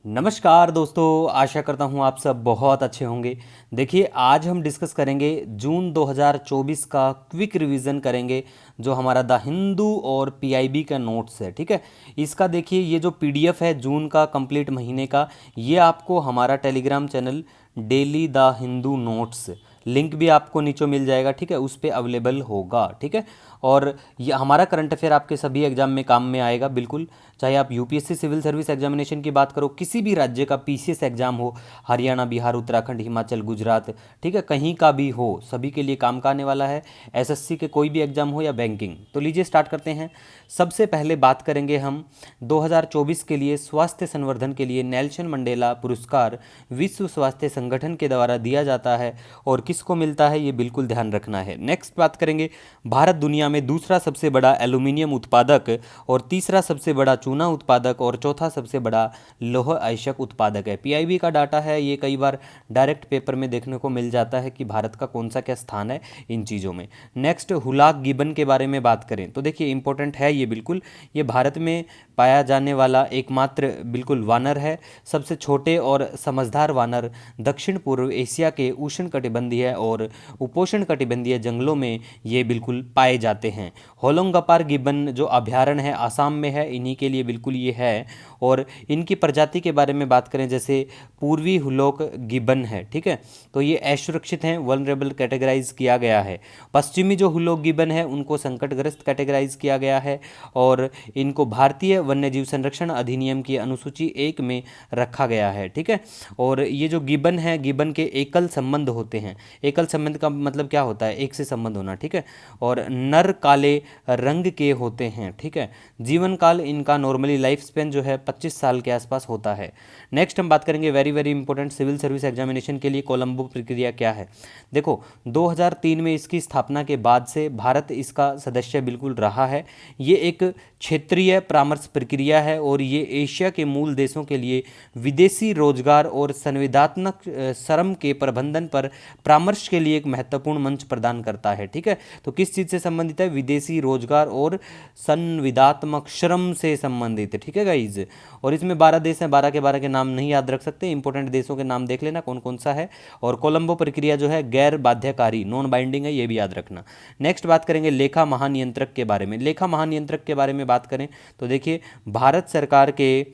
नमस्कार दोस्तों, आशा करता हूँ आप सब बहुत अच्छे होंगे। देखिए, आज हम डिस्कस करेंगे जून 2024 का क्विक रिवीजन करेंगे, जो हमारा द हिंदू और पीआईबी का नोट्स है। ठीक है, इसका देखिए ये जो पीडीएफ है जून का कंप्लीट महीने का, ये आपको हमारा Telegram channel daily the Hindu notes link भी आपको नीचे मिल जाएगा। ठीक है, उस पर अवेलेबल होगा। ठीक है, और ये हमारा करंट अफेयर आपके सभी एग्जाम में काम में आएगा बिल्कुल। चाहे आप यूपीएससी सिविल सर्विस एग्जामिनेशन की बात करो, किसी भी राज्य का पीसीएस एग्जाम हो, हरियाणा, बिहार, उत्तराखंड, हिमाचल, गुजरात, ठीक है, कहीं का भी हो, सभी के लिए काम का आने वाला है। एसएससी के कोई भी एग्जाम हो या बैंकिंग। तो लीजिए स्टार्ट करते हैं। सबसे पहले बात करेंगे हम 2024 के लिए स्वास्थ्य संवर्धन के लिए नेल्सन मंडेला पुरस्कार विश्व स्वास्थ्य संगठन के द्वारा दिया जाता है, और किसको मिलता है ये बिल्कुल ध्यान रखना है। नेक्स्ट बात करेंगे, भारत दुनिया में दूसरा सबसे बड़ा एल्यूमिनियम उत्पादक और तीसरा सबसे बड़ा चूना उत्पादक और चौथा सबसे बड़ा लौह अयस्क उत्पादक है। पीआईबी का डाटा है, ये कई बार डायरेक्ट पेपर में देखने को मिल जाता है कि भारत का कौन सा क्या स्थान है इन चीज़ों में। नेक्स्ट, हुलाक गिबन के बारे में बात करें तो देखिए इंपॉर्टेंट है ये बिल्कुल। ये भारत में पाया जाने वाला एकमात्र बिल्कुल वानर है। सबसे छोटे और समझदार वानर दक्षिण पूर्व एशिया के उष्णकटिबंधीय और उपोष्ण कटिबंधीय जंगलों में ये बिल्कुल पाए जाते हैं। होलोंगापार गिबन जो अभयारण्य है आसाम में है, इन्हीं के लिए बिल्कुल ये है। और इनकी प्रजाति के बारे में बात करें, जैसे पूर्वी हुलोक गिबन है, ठीक है, तो ये असुरक्षित हैं, वल्नरेबल कैटेगराइज किया गया है। पश्चिमी जो हुलोक गिबन है उनको संकटग्रस्त कैटेगराइज किया गया है, और इनको भारतीय वन्यजीव संरक्षण अधिनियम की अनुसूची 1 में रखा गया है। ठीक है, और ये जो गिबन है, गिबन के एकल संबंध होते हैं। एकल संबंध का मतलब क्या होता है? एक से संबंध होना। ठीक है, और नर काले रंग के होते हैं। ठीक है, जीवन काल इनका नॉर्मली लाइफ स्पेन जो है 25 साल के आसपास होता है। नेक्स्ट हम बात करेंगे very very important civil service examination के लिए कोलंबो प्रक्रिया क्या है। देखो, 2003 में इसकी स्थापना के बाद से भारत इसका सदस्य बिल्कुल रहा है। ये एक क्षेत्रीय परामर्श प्रक्रिया है, और ये एशिया के मूल देशों के लिए विदेशी रोजगार और संविदात्मक श्रम के प्रबंधन पर परामर्श के लिए एक महत्वपूर्ण मंच प्रदान करता है। ठीक है, तो किस चीज़ से संबंधित है? विदेशी रोजगार और संविदात्मक श्रम से संबंधित है। ठीक है गाइज, और इसमें 12 देश हैं, 12 के नाम नहीं याद रख सकते, इंपॉर्टेंट देशों के नाम देख लेना कौन कौन सा है। और कोलंबो प्रक्रिया जो है गैर बाध्यकारी, नॉन बाइंडिंग है, ये भी याद रखना। नेक्स्ट बात करेंगे लेखा महानियंत्रक के बारे में। लेखा महानियंत्रक के बारे में बात करें तो देखिए, भारत सरकार के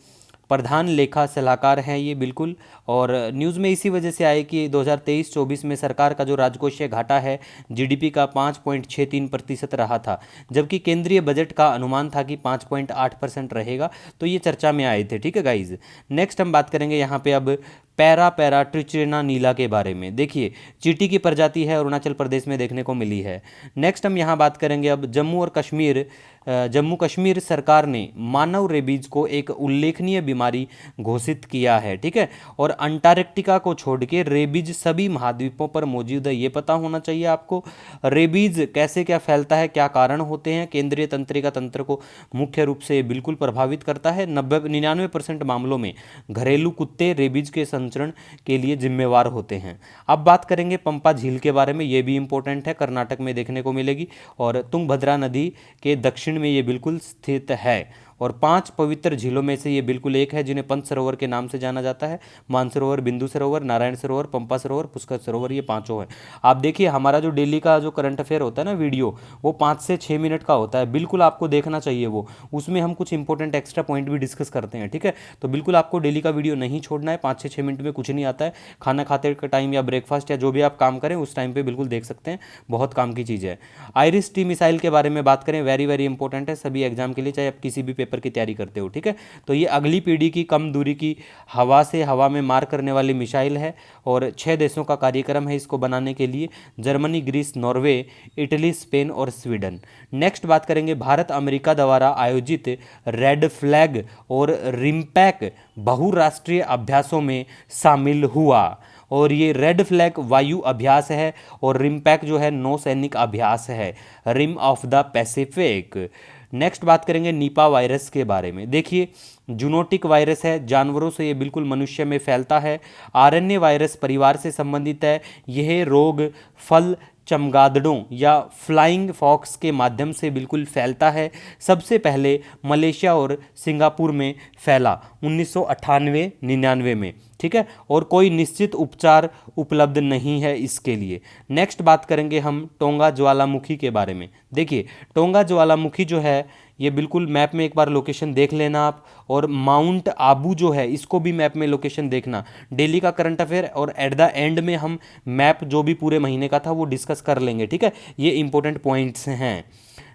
प्रधान लेखा सलाहकार हैं ये बिल्कुल। और न्यूज़ में इसी वजह से आए कि 2023-24 में सरकार का जो राजकोषीय घाटा है जीडीपी का 5.63% रहा था, जबकि केंद्रीय बजट का अनुमान था कि 5.8% रहेगा। तो ये चर्चा में आए थे। ठीक है गाइज, नेक्स्ट हम बात करेंगे यहाँ पे अब पैरा ट्रिचिना नीला के बारे में। देखिए, चींटी की प्रजाति है, अरुणाचल प्रदेश में देखने को मिली है। नेक्स्ट हम यहाँ बात करेंगे अब जम्मू कश्मीर सरकार ने मानव रेबीज को एक उल्लेखनीय बीमारी घोषित किया है। ठीक है, और अंटार्कटिका को छोड़ के रेबीज सभी महाद्वीपों पर मौजूद है, ये पता होना चाहिए आपको। रेबीज कैसे क्या फैलता है, क्या कारण होते हैं? केंद्रीय तंत्रिका तंत्र को मुख्य रूप से बिल्कुल प्रभावित करता है। 99% मामलों में घरेलू कुत्ते रेबीज के संचरण के लिए जिम्मेवार होते हैं। अब बात करेंगे पंपा झील के बारे में, ये भी इंपॉर्टेंट है, कर्नाटक में देखने को मिलेगी, और तुंगभद्रा नदी के दक्षिण में ये बिल्कुल स्थित है। और 5 पवित्र झीलों में से ये बिल्कुल एक है, जिन्हें पंच सरोवर के नाम से जाना जाता है। मानसरोवर, बिंदु सरोवर, नारायण सरोवर, पंपा सरोवर, पुष्कर सरोवर, ये पांचों हैं। आप देखिए, हमारा जो डेली का जो करंट अफेयर होता है ना वीडियो, वो 5 से 6 मिनट का होता है, बिल्कुल आपको देखना चाहिए वो। उसमें हम कुछ इंपॉर्टेंट एक्स्ट्रा पॉइंट भी डिस्कस करते हैं। ठीक है, तो बिल्कुल आपको डेली का वीडियो नहीं छोड़ना है। 5 से 6 मिनट में कुछ नहीं आता है, खाना खाते का टाइम या ब्रेकफास्ट या जो भी आप काम करें उस टाइम पर बिल्कुल देख सकते हैं, बहुत काम की चीज़ है। आइरिस टी मिसाइल के बारे में बात करें, वेरी वेरी इंपॉर्टेंट है सभी एग्जाम के लिए, चाहे आप किसी भी पेपर की तैयारी करते हो। ठीक है, तो ये अगली पीढ़ी की कम दूरी की हवा में मार करने वाली मिसाइल है, और 6 देशों का कार्यक्रम है इसको बनाने के लिए, Germany, Greece, Norway, Italy, Spain और स्वीडन। नेक्स्ट बात करेंगे, भारत अमेरिका द्वारा आयोजित रेड फ्लैग और रिम्पैक बहुराष्ट्रीय अभ्यासों में शामिल हुआ, और ये रेड फ्लैग वायु अभ्यास है, और रिम्पैक जो है नौसैनिक अभ्यास है, rim of the Pacific. Next बात करेंगे निपा वायरस के बारे में। देखिए, जूनोटिक वायरस है, जानवरों से ये बिल्कुल मनुष्य में फैलता है। आरएनए वायरस परिवार से संबंधित है। यह रोग फल, चमगादड़ों या फ्लाइंग फॉक्स के माध्यम से बिल्कुल फैलता है। सबसे पहले मलेशिया और सिंगापुर में फैला 1998-99 में, ठीक है, और कोई निश्चित उपचार उपलब्ध नहीं है इसके लिए। नेक्स्ट बात करेंगे हम टोंगा ज्वालामुखी के बारे में। देखिए टोंगा ज्वालामुखी जो है ये बिल्कुल मैप में एक बार लोकेशन देख लेना आप, और माउंट आबू जो है इसको भी मैप में लोकेशन देखना। डेली का करंट अफेयर और एट द एंड में हम मैप जो भी पूरे महीने का था वो डिस्कस कर लेंगे, ठीक है, ये इंपॉर्टेंट पॉइंट्स हैं।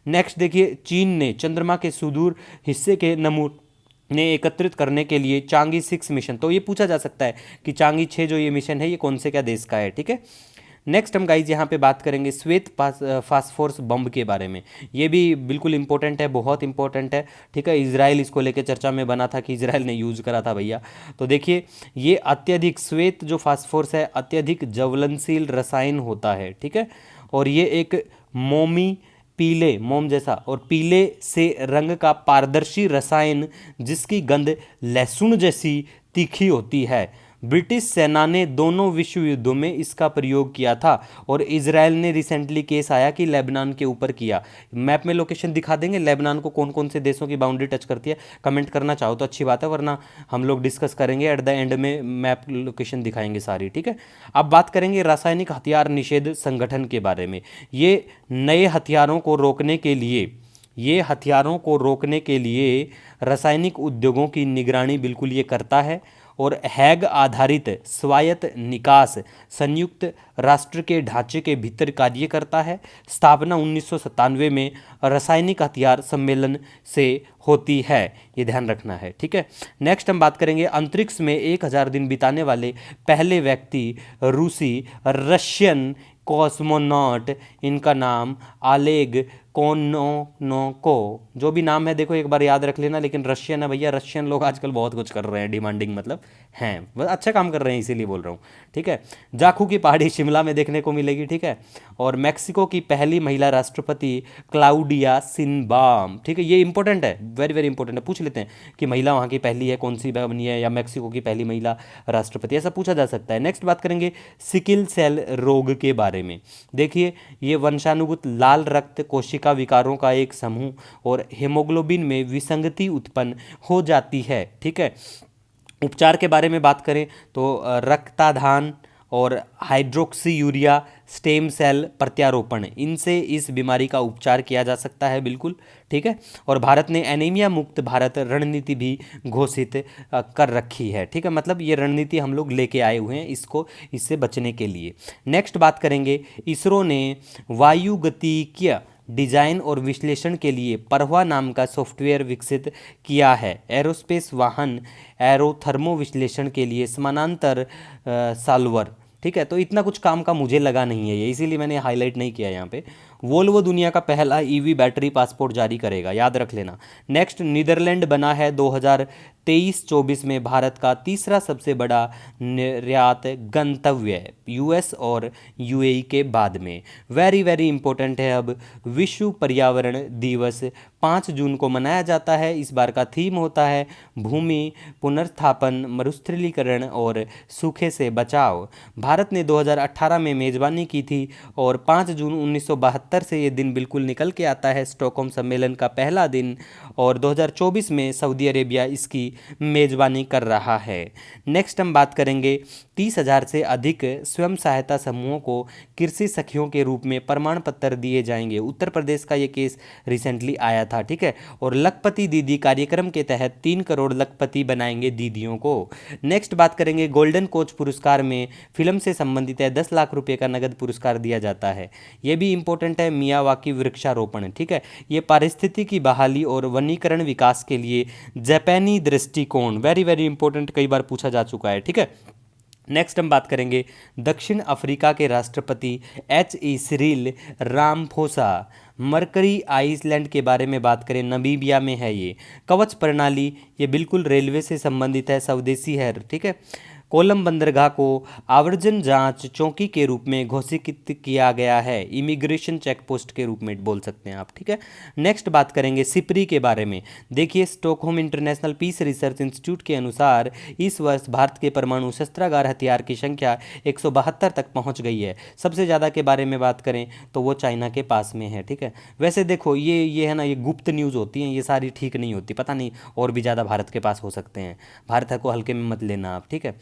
नेक्स्ट देखिए चीन ने चंद्रमा के सुदूर हिस्से के नमूने एकत्रित करने के लिए चांगी 6 मिशन, तो ये पूछा जा सकता है कि चांगी 6 जो ये मिशन है ये कौन से क्या देश का है, ठीक है। नेक्स्ट हम गाइज यहाँ पे बात करेंगे श्वेत फास्फोरस बम के बारे में। ये भी बिल्कुल इंपॉर्टेंट है, बहुत इंपॉर्टेंट है, ठीक है। इजराइल इसको लेके चर्चा में बना था कि इजराइल ने यूज़ करा था भैया। तो देखिए ये अत्यधिक श्वेत जो फास्फोरस है अत्यधिक ज्वलनशील रसायन होता है, ठीक है, और ये एक मोमी पीले मोम जैसा और पीले से रंग का पारदर्शी रसायन जिसकी गंध लहसुन जैसी तीखी होती है। ब्रिटिश सेना ने दोनों विश्व युद्धों में इसका प्रयोग किया था, और इजराइल ने रिसेंटली केस आया कि लेबनान के ऊपर किया। मैप में लोकेशन दिखा देंगे लेबनान को कौन कौन से देशों की बाउंड्री टच करती है, कमेंट करना चाहो तो अच्छी बात है, वरना हम लोग डिस्कस करेंगे एट द एंड में मैप लोकेशन दिखाएंगे सारी, ठीक है। अब बात करेंगे रासायनिक हथियार निषेध संगठन के बारे में। ये नए हथियारों को रोकने के लिए रासायनिक उद्योगों की निगरानी बिल्कुल ये करता है, और हैग आधारित स्वायत्त निकास संयुक्त राष्ट्र के ढांचे के भीतर कार्य करता है। स्थापना 1997 में रासायनिक हथियार सम्मेलन से होती है, ये ध्यान रखना है, ठीक है। नेक्स्ट हम बात करेंगे अंतरिक्ष में 1000 दिन बिताने वाले पहले व्यक्ति रूसी रशियन कॉस्मोनॉट, इनका नाम ओलेग कोनोनोको, जो भी नाम है देखो एक बार याद रख लेना, लेकिन रशियन है भैया, रशियन लोग आजकल बहुत कुछ कर रहे हैं, डिमांडिंग मतलब हैं, बस अच्छा काम कर रहे हैं इसीलिए बोल रहा हूँ, ठीक है। जाखू की पहाड़ी शिमला में देखने को मिलेगी, ठीक है, और मैक्सिको की पहली महिला राष्ट्रपति क्लाउडिया सिनबाम, ठीक है, ये इंपॉर्टेंट है, वेरी वेरी इंपॉर्टेंट है, पूछ लेते हैं कि महिला वहाँ की पहली है, कौन सी बनी है, या मैक्सिको की पहली महिला राष्ट्रपति, ऐसा पूछा जा सकता है। नेक्स्ट बात करेंगे सिकिल सेल रोग के बारे में। देखिए ये वंशानुगत लाल रक्त कोशिका विकारों का एक समूह और हेमोग्लोबिन में विसंगति उत्पन्न हो जाती है, ठीक है। उपचार के बारे में बात करें तो रक्ताधान और हाइड्रोक्सी यूरिया स्टेम सेल प्रत्यारोपण, इनसे इस बीमारी का उपचार किया जा सकता है बिल्कुल, ठीक है। और भारत ने एनीमिया मुक्त भारत रणनीति भी घोषित कर रखी है, ठीक है, मतलब ये रणनीति हम लोग लेके आए हुए हैं इससे बचने के लिए। नेक्स्ट बात करेंगे इसरो ने वायुगतिकीय डिजाइन और विश्लेषण के लिए परवा नाम का सॉफ्टवेयर विकसित किया है। एरोस्पेस वाहन एरोथर्मो विश्लेषण के लिए समानांतर सॉल्वर, ठीक है, तो इतना कुछ काम का मुझे लगा नहीं है ये, इसीलिए मैंने हाईलाइट नहीं किया यहाँ पे। वोल्वो दुनिया का पहला ईवी बैटरी पासपोर्ट जारी करेगा, याद रख लेना। नेक्स्ट नीदरलैंड बना है 2023-24 में भारत का तीसरा सबसे बड़ा निर्यात गंतव्य, यूएस और यूएई के बाद में। वेरी वेरी इंपॉर्टेंट है। अब विश्व पर्यावरण दिवस 5 जून को मनाया जाता है। इस बार का थीम होता है भूमि पुनर्स्थापन, मरुस्थलीकरण और सूखे से बचाव। भारत ने 2018 में मेजबानी की थी और 5 जून 1972 से ये दिन बिल्कुल निकल के आता है, स्टॉकहोम सम्मेलन का पहला दिन, और 2024 में सऊदी अरेबिया इसकी मेजबानी कर रहा है। नेक्स्ट हम बात करेंगे 30,000 से अधिक स्वयं सहायता समूहों को कृषि सखियों के रूप में प्रमाण पत्र दिए जाएंगे। उत्तर प्रदेश का ये केस रिसेंटली आया था, ठीक है। और लखपति दीदी कार्यक्रम के तहत 3 करोड़ लखपति बनाएंगे दीदियों को। नेक्स्ट बात करेंगे गोल्डन कोच पुरस्कार में फिल्म से संबंधित है 10 लाख रुपए का नगद पुरस्कार दिया जाता है। ये भी इंपॉर्टेंट है। मियावाकी वृक्षारोपण, ठीक है, ये पारिस्थितिकी बहाली और वनीकरण विकास के लिए जापानी दृष्टिकोण, वेरी वेरी इंपॉर्टेंट, कई बार पूछा जा चुका है, ठीक है। नेक्स्ट हम बात करेंगे दक्षिण अफ्रीका के राष्ट्रपति HE Cyril Ramaphosa. Mercury Island के बारे में बात करें, नमीबिया में है ये। कवच प्रणाली, ये बिल्कुल रेलवे से संबंधित है, स्वदेशी है, ठीक है। कोलम बंदरगाह को आवर्जन जांच चौकी के रूप में घोषित किया गया है, इमिग्रेशन चेक पोस्ट के रूप में बोल सकते हैं आप, ठीक है। नेक्स्ट बात करेंगे सिपरी के बारे में। देखिए Stockholm International Peace Research Institute के अनुसार इस वर्ष भारत के परमाणु शस्त्रागार हथियार की संख्या 172 तक पहुंच गई है। सबसे ज़्यादा के बारे में बात करें तो वो चाइना के पास में है, ठीक है। वैसे देखो ये है ना, ये गुप्त न्यूज़ होती हैं, ये सारी ठीक नहीं होती, पता नहीं और भी ज़्यादा भारत के पास हो सकते हैं। भारत को हल्के में मत लेना आप, ठीक है।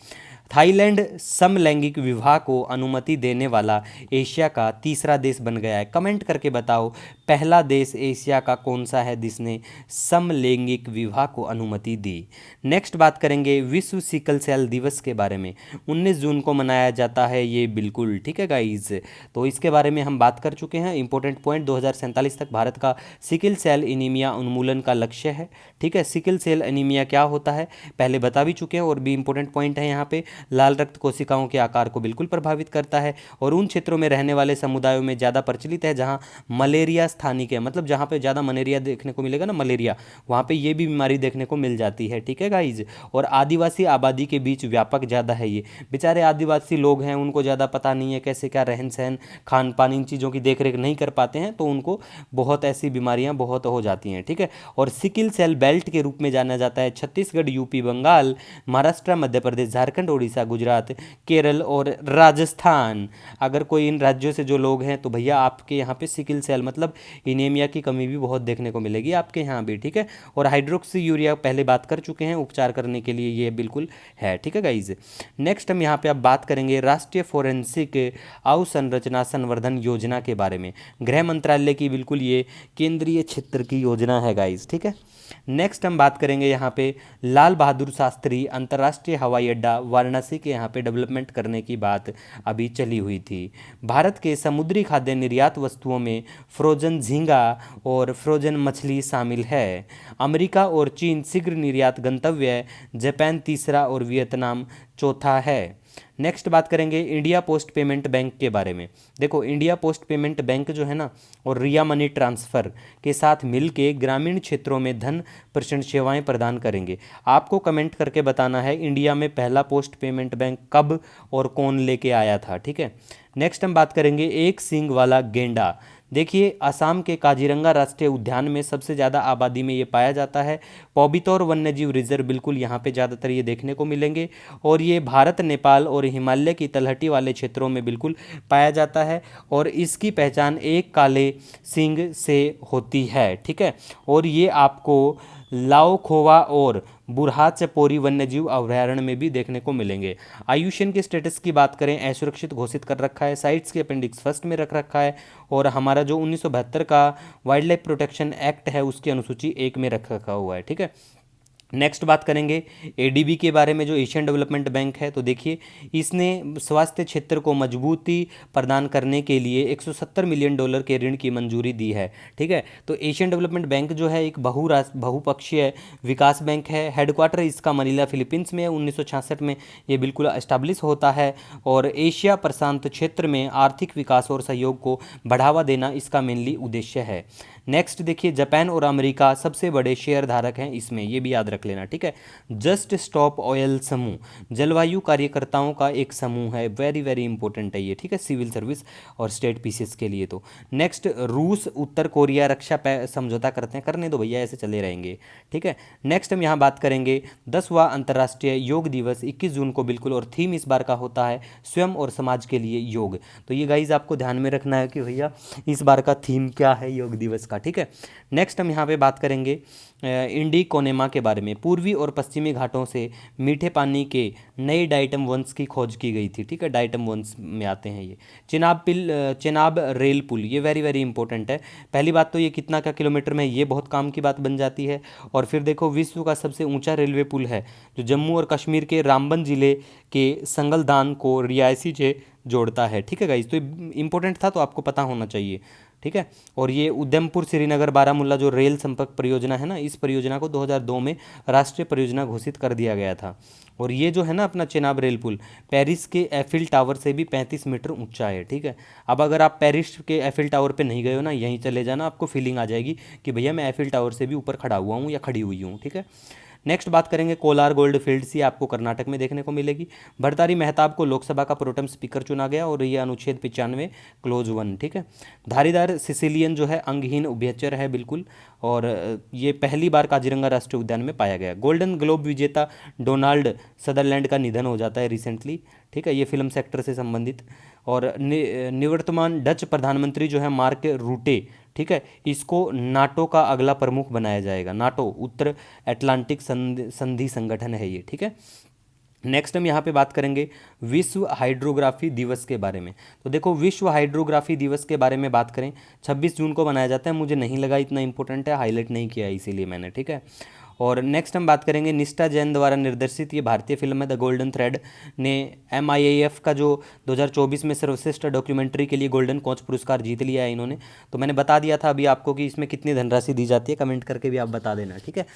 थाईलैंड समलैंगिक विवाह को अनुमति देने वाला एशिया का तीसरा देश बन गया है। कमेंट करके बताओ पहला देश एशिया का कौन सा है जिसने समलैंगिक विवाह को अनुमति दी। नेक्स्ट बात करेंगे विश्व सिकल सेल दिवस के बारे में। 19 जून को मनाया जाता है ये, बिल्कुल ठीक है गाइज। तो इसके बारे में हम बात कर चुके हैं। इंपॉर्टेंट पॉइंट 2047 तक भारत का सिकल सेल एनीमिया उन्मूलन का लक्ष्य है, ठीक है। सिकल सेल एनीमिया क्या होता है पहले बता भी चुके हैं, और भी इंपॉर्टेंट पॉइंट है यहाँ पे, लाल रक्त कोशिकाओं के आकार को बिल्कुल प्रभावित करता है और उन क्षेत्रों में रहने वाले समुदायों में ज़्यादा प्रचलित है जहाँ मलेरिया स्थानिक है, मतलब जहाँ पे ज़्यादा मलेरिया देखने को मिलेगा ना, मलेरिया, वहाँ पे ये भी बीमारी देखने को मिल जाती है, ठीक है गाइज। और आदिवासी आबादी के बीच व्यापक ज़्यादा है ये। बेचारे आदिवासी लोग हैं, उनको ज़्यादा पता नहीं है कैसे क्या रहन सहन खान पान इन चीज़ों की देख रेख नहीं कर पाते हैं, तो उनको बहुत ऐसी बीमारियाँ बहुत हो जाती हैं, ठीक है। और सिकिल सेल बेल्ट के रूप में जाना जाता है छत्तीसगढ़, यूपी, बंगाल, महाराष्ट्र, मध्य प्रदेश, झारखंड, उड़ीसा, गुजरात, केरल और राजस्थान। अगर कोई इन राज्यों से जो लोग हैं तो भैया आपके यहाँ पे सिकिल सेल मतलब इनेमिया की कमी भी बहुत देखने को मिलेगी आपके यहाँ भी, ठीक है। और हाइड्रोक्सी यूरिया पहले बात कर चुके हैं, उपचार करने के लिए ये बिल्कुल है, ठीक है गाइज। नेक्स्ट हम यहाँ पे अब बात करेंगे राष्ट्रीय फोरेंसिक अवसंरचना संवर्धन योजना के बारे में। गृह मंत्रालय की बिल्कुल ये केंद्रीय क्षेत्र की योजना है गाइज, ठीक है। नेक्स्ट हम बात करेंगे यहाँ पे लाल बहादुर शास्त्री अंतर्राष्ट्रीय हवाई अड्डा वाराणसी के यहाँ पे डेवलपमेंट करने की बात अभी चली हुई थी। भारत के समुद्री खाद्य निर्यात वस्तुओं में फ्रोजन झींगा और फ्रोजन मछली शामिल है। अमेरिका और चीन शीघ्र निर्यात गंतव्य है, जापान तीसरा और वियतनाम चौथा है। नेक्स्ट बात करेंगे इंडिया पोस्ट पेमेंट बैंक के बारे में। देखो इंडिया पोस्ट पेमेंट बैंक जो है ना, और रिया मनी ट्रांसफ़र के साथ मिलके ग्रामीण क्षेत्रों में धन प्रेषण सेवाएं प्रदान करेंगे। आपको कमेंट करके बताना है इंडिया में पहला पोस्ट पेमेंट बैंक कब और कौन लेके आया था, ठीक है। नेक्स्ट हम बात करेंगे एक सींग वाला गेंडा। देखिए असम के काजीरंगा राष्ट्रीय उद्यान में सबसे ज़्यादा आबादी में ये पाया जाता है। पौबितौर वन्यजीव रिजर्व बिल्कुल यहाँ पे ज़्यादातर ये देखने को मिलेंगे, और ये भारत, नेपाल और हिमालय की तलहटी वाले क्षेत्रों में बिल्कुल पाया जाता है, और इसकी पहचान एक काले सींग से होती है, ठीक है। और ये आपको लाओखोवा और बुरहा चपोरी वन्यजीव अभयारण्य में भी देखने को मिलेंगे। आयुष्मान के स्टेटस की बात करें, असुरक्षित घोषित कर रखा है, साइट्स के अपेंडिक्स फर्स्ट में रख रखा है, और हमारा जो 1972 का वाइल्ड लाइफ प्रोटेक्शन एक्ट है उसकी अनुसूची 1 में रख रखा हुआ है, ठीक है। नेक्स्ट बात करेंगे एडीबी के बारे में, जो एशियन डेवलपमेंट बैंक है। तो देखिए इसने स्वास्थ्य क्षेत्र को मजबूती प्रदान करने के लिए $170 मिलियन के ऋण की मंजूरी दी है, ठीक है। तो एशियन डेवलपमेंट बैंक जो है एक बहुपक्षीय विकास बैंक है। हेडक्वार्टर इसका मनीला फिलीपींस में है। 1966 में ये बिल्कुल एस्टाब्लिश होता है, और एशिया प्रशांत क्षेत्र में आर्थिक विकास और सहयोग को बढ़ावा देना इसका मेनली उद्देश्य है। नेक्स्ट देखिए जापान और अमेरिका सबसे बड़े शेयर धारक हैं इसमें, ये भी याद रख लेना, ठीक है। जस्ट स्टॉप ऑयल समूह जलवायु कार्यकर्ताओं का एक समूह है, वेरी वेरी इंपॉर्टेंट है ये, ठीक है, सिविल सर्विस और स्टेट पीसीएस के लिए। तो नेक्स्ट रूस उत्तर कोरिया रक्षा समझौता करते हैं, करने दो भैया, ऐसे चले रहेंगे, ठीक है। नेक्स्ट हम यहाँ बात करेंगे 10वां अंतर्राष्ट्रीय योग दिवस 21 जून को बिल्कुल, और थीम इस बार का होता है स्वयं और समाज के लिए योग। तो ये गाइज आपको ध्यान में रखना है कि भैया इस बार का थीम क्या है योग दिवस का, ठीक है। नेक्स्ट हम यहाँ पे बात करेंगे इंडिकोनेमा के बारे में। पूर्वी और पश्चिमी घाटों से मीठे पानी के नए डाइटम वंश की खोज की गई थी, ठीक है, डाइटम वंश में आते हैं ये। चेनाब रेल पुल, ये वेरी वेरी इंपॉर्टेंट है। पहली बात तो ये कितना क्या किलोमीटर में, ये बहुत काम की बात बन जाती है। और फिर देखो विश्व का सबसे ऊंचा रेलवे पुल है, जो जम्मू और कश्मीर के रामबन जिले के संगलदान को रियासी से जोड़ता है, ठीक है गाइज। तो इंपॉर्टेंट था तो आपको पता होना चाहिए, ठीक है। और ये उधमपुर श्रीनगर बारामूला जो रेल संपर्क परियोजना है ना, इस परियोजना को 2002 में राष्ट्रीय परियोजना घोषित कर दिया गया था। और ये जो है ना अपना चेनाब रेल पुल पेरिस के एफिल टावर से भी 35 मीटर ऊंचा है, ठीक है। अब अगर आप पेरिस के एफिल टावर पे नहीं गए हो ना, यहीं चले जाना, आपको फीलिंग आ जाएगी कि भैया मैं एफिल टावर से भी ऊपर खड़ा हुआ हूँ या खड़ी हुई हूँ, ठीक है। नेक्स्ट बात करेंगे कोलार गोल्ड फील्ड्स, ये आपको कर्नाटक में देखने को मिलेगी। भर्तारी मेहताब को लोकसभा का प्रोटेम स्पीकर चुना गया और ये अनुच्छेद 95 क्लोज 1, ठीक है। धारीदार सिसिलियन जो है अंगहीन उभयचर है बिल्कुल, और ये पहली बार काजीरंगा राष्ट्रीय उद्यान में पाया गया। गोल्डन ग्लोब विजेता डोनाल्ड सदरलैंड का निधन हो जाता है रिसेंटली, ठीक है, ये फिल्म सेक्टर से संबंधित। और निवर्तमान डच प्रधानमंत्री जो है मार्क रूटे, ठीक है, इसको नाटो का अगला प्रमुख बनाया जाएगा। नाटो उत्तर अटलांटिक संधि संगठन है ये, ठीक है। नेक्स्ट हम यहाँ पे बात करेंगे विश्व हाइड्रोग्राफी दिवस के बारे में। तो देखो विश्व हाइड्रोग्राफी दिवस के बारे में बात करें, 26 जून को मनाया जाता है। मुझे नहीं लगा इतना इंपॉर्टेंट है, हाईलाइट नहीं किया इसीलिए मैंने, ठीक है। और नेक्स्ट हम बात करेंगे निष्ठा जैन द्वारा निर्देशित ये भारतीय फिल्म है द गोल्डन थ्रेड ने MIAF का जो 2024 में सर्वश्रेष्ठ डॉक्यूमेंट्री के लिए गोल्डन कोच पुरस्कार जीत लिया है इन्होंने। तो मैंने बता दिया था अभी आपको कि इसमें कितनी धनराशि दी जाती है, कमेंट करके भी आप बता देना, ठीक है।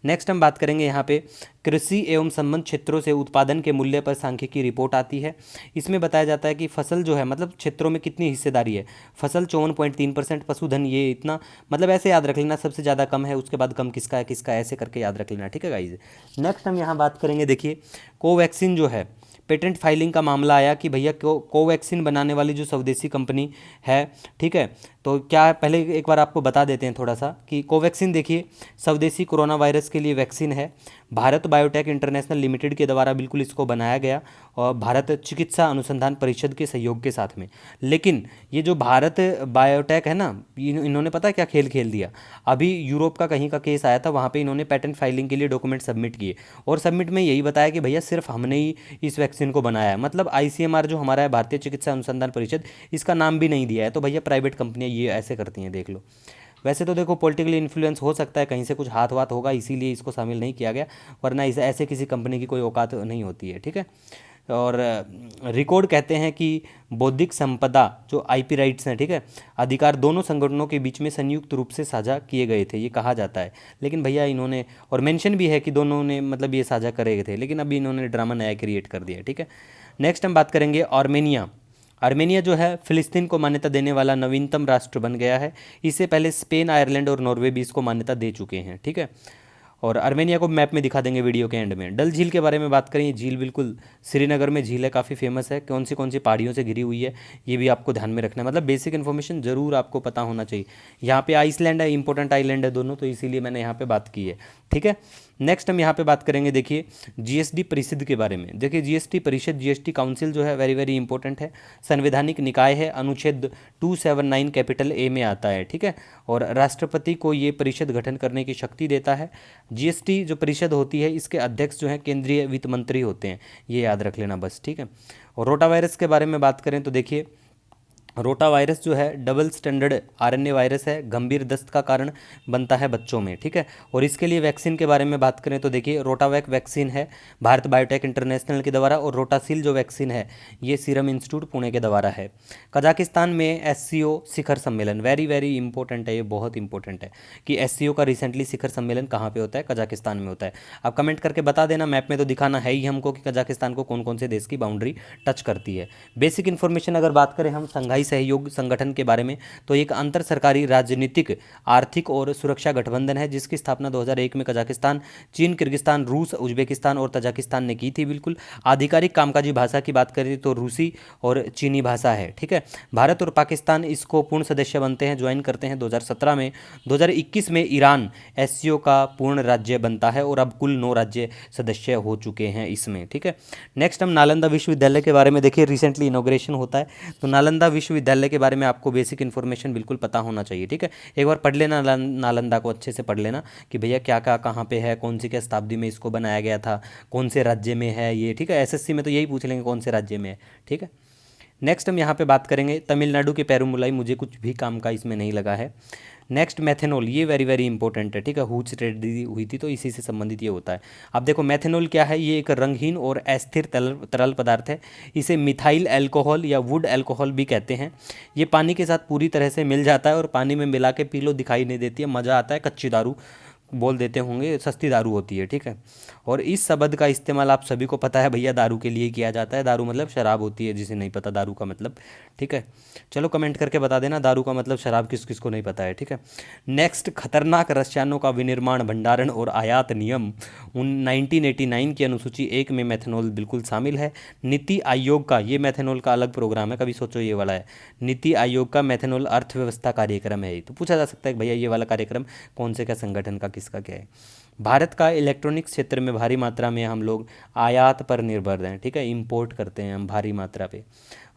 नेक्स्ट हम बात करेंगे यहाँ पे कृषि एवं संबंध क्षेत्रों से उत्पादन के मूल्य पर सांख्यिकी रिपोर्ट आती है। इसमें बताया जाता है कि फसल जो है मतलब क्षेत्रों में कितनी हिस्सेदारी है। फसल 54.3%, पशुधन ये इतना, मतलब ऐसे याद रख लेना, सबसे ज़्यादा कम है, उसके बाद कम किसका है किसका, ऐसे करके याद रख लेना, ठीक है गाइज। नेक्स्ट हम यहाँ बात करेंगे, देखिए कोवैक्सीन जो है पेटेंट फाइलिंग का मामला आया कि भैया कोवैक्सीन बनाने वाली जो स्वदेशी कंपनी है, ठीक है, तो क्या पहले एक बार आपको बता देते हैं थोड़ा सा कि कोवैक्सीन देखिए स्वदेशी कोरोना वायरस के लिए वैक्सीन है, भारत बायोटेक इंटरनेशनल लिमिटेड के द्वारा बिल्कुल इसको बनाया गया और भारत चिकित्सा अनुसंधान परिषद के सहयोग के साथ में। लेकिन ये जो भारत बायोटेक है ना, इन्होंने पता है क्या खेल खेल दिया, अभी यूरोप का कहीं का केस आया था, वहाँ पे इन्होंने पेटेंट फाइलिंग के लिए डॉक्यूमेंट सबमिट किए और सबमिट में यही बताया कि भैया सिर्फ हमने ही इस वैक्सीन को बनाया है, मतलब ICMR जो हमारा है भारतीय चिकित्सा अनुसंधान परिषद, इसका नाम भी नहीं दिया है। तो भैया प्राइवेट कंपनियाँ ये ऐसे करती हैं, देख लो। वैसे तो देखो पॉलिटिकल इन्फ्लुएंस हो सकता है, कहीं से कुछ हाथ वाथ होगा इसीलिए इसको शामिल नहीं किया गया, वरना इसे ऐसे किसी कंपनी की कोई औकात नहीं होती है, ठीक है। और रिकॉर्ड कहते हैं कि बौद्धिक संपदा जो IP राइट्स हैं, ठीक है, अधिकार दोनों संगठनों के बीच में संयुक्त रूप से साझा किए गए थे, ये कहा जाता है। लेकिन भैया इन्होंने, और मेंशन भी है कि दोनों ने मतलब ये साझा करे थे, लेकिन अभी इन्होंने ड्रामा नया क्रिएट कर दिया, ठीक है। नेक्स्ट हम बात करेंगे आर्मेनिया। आर्मेनिया जो है फिलिस्तीन को मान्यता देने वाला नवीनतम राष्ट्र बन गया है। इससे पहले स्पेन, आयरलैंड और नॉर्वे भी इसको मान्यता दे चुके हैं, ठीक है। और आर्मेनिया को मैप में दिखा देंगे वीडियो के एंड में। डल झील के बारे में बात करें, ये झील बिल्कुल श्रीनगर में झील है, काफ़ी फेमस है, कौन सी पहाड़ियों से घिरी हुई है ये भी आपको ध्यान में रखना है, मतलब बेसिक इन्फॉर्मेशन जरूर आपको पता होना चाहिए। यहाँ पे आइसलैंड है, इंपॉर्टेंट आइलैंड है दोनों, तो इसीलिए मैंने यहाँ पे बात की है, ठीक है। नेक्स्ट हम यहाँ पे बात करेंगे, देखिए GST परिषद के बारे में। देखिए GST परिषद, GST काउंसिल जो है वेरी वेरी इंपॉर्टेंट है, संवैधानिक निकाय है, अनुच्छेद 279 कैपिटल A में आता है, ठीक है। और राष्ट्रपति को ये परिषद गठन करने की शक्ति देता है। GST जो परिषद होती है इसके अध्यक्ष जो है केंद्रीय वित्त मंत्री होते हैं, ये याद रख लेना बस, ठीक है। और रोटा वायरस के बारे में बात करें तो देखिए रोटा वायरस जो है डबल स्टैंडर्ड RNA वायरस है, गंभीर दस्त का कारण बनता है बच्चों में, ठीक है। और इसके लिए वैक्सीन के बारे में बात करें तो देखिए रोटावैक वैक्सीन है भारत बायोटेक इंटरनेशनल के द्वारा, और रोटासील जो वैक्सीन है ये सीरम इंस्टीट्यूट पुणे के द्वारा है। कजाकिस्तान में SCO शिखर सम्मेलन, वेरी वेरी इंपॉर्टेंट है, ये बहुत इंपॉर्टेंट है कि SCO का रिसेंटली शिखर सम्मेलन कहाँ पर होता है, कजाकिस्तान में होता है। आप कमेंट करके बता देना, मैप में तो दिखाना है ही हमको कि कजाकिस्तान को कौन कौन से देश की बाउंड्री टच करती है। बेसिक इन्फॉर्मेशन अगर बात करें हम संघाई सहयोग संगठन के बारे में, तो एक अंतर सरकारी राजनीतिक, आर्थिक और सुरक्षा गठबंधन है जिसकी स्थापना 2001 में कजाकिस्तान, चीन, किर्गिस्तान, रूस, उज्बेकिस्तान और तजाकिस्तान ने की थी। बिल्कुल आधिकारिक कामकाजी भाषा की बात करें तो रूसी और चीनी भाषा है, ठीक है। भारत और पाकिस्तान इसको पूर्ण सदस्य बनते हैं, ज्वाइन करते हैं 2017 में। 2021 में ईरान SCO का पूर्ण राज्य बनता है और अब कुल 9 राज्य सदस्य हो चुके हैं इसमें, ठीक है। नेक्स्ट हम नालंदा विश्वविद्यालय के बारे में, देखिए रिसेंटली इनॉग्रेशन होता है, तो नालंदा विश्वविद्यालय के बारे में आपको बेसिक इन्फॉर्मेशन बिल्कुल पता होना चाहिए, ठीक है। एक बार पढ़ लेना, नालंदा को अच्छे से पढ़ लेना कि भैया क्या क्या कहाँ पे है, कौन सी क्या शताब्दी में इसको बनाया गया था, कौन से राज्य में है ये, ठीक है। SSC में तो यही पूछ लेंगे कौन से राज्य में है, ठीक है। नेक्स्ट हम यहाँ पे बात करेंगे तमिलनाडु के पेरुमलाई, मुझे कुछ भी काम का इसमें नहीं लगा है। नेक्स्ट मेथेनॉल, ये वेरी वेरी इंपॉर्टेंट है, ठीक है, हूच ट्रेजेडी हुई थी तो इसी से संबंधित ये होता है। अब देखो मेथेनॉल क्या है, ये एक रंगहीन और अस्थिर तरल पदार्थ है, इसे मिथाइल अल्कोहल या वुड अल्कोहल भी कहते हैं। ये पानी के साथ पूरी तरह से मिल जाता है और पानी में मिला के पी लो, दिखाई नहीं देती है, मज़ा आता है, कच्ची दारू बोल देते होंगे, सस्ती दारू होती है, ठीक है। और इस शब्द का इस्तेमाल आप सभी को पता है भैया दारू के लिए किया जाता है, दारू मतलब शराब होती है, जिसे नहीं पता दारू का मतलब, ठीक है। चलो कमेंट करके बता देना दारू का मतलब शराब किस किस को नहीं पता है, ठीक है। नेक्स्ट खतरनाक रसायनों का विनिर्माण, भंडारण और आयात नियम 1989 की अनुसूची 1 में मेथनॉल बिल्कुल शामिल है। नीति आयोग का, ये मेथनॉल का अलग प्रोग्राम है, कभी सोचो ये वाला है, नीति आयोग का मेथनॉल अर्थव्यवस्था कार्यक्रम है। तो पूछा जा सकता है कि भैया ये वाला कार्यक्रम कौन से क्या संगठन का, किसका क्या है। भारत का इलेक्ट्रॉनिक्स क्षेत्र में भारी मात्रा में हम लोग आयात पर निर्भर हैं, ठीक है, इंपोर्ट करते हैं हम भारी मात्रा पे।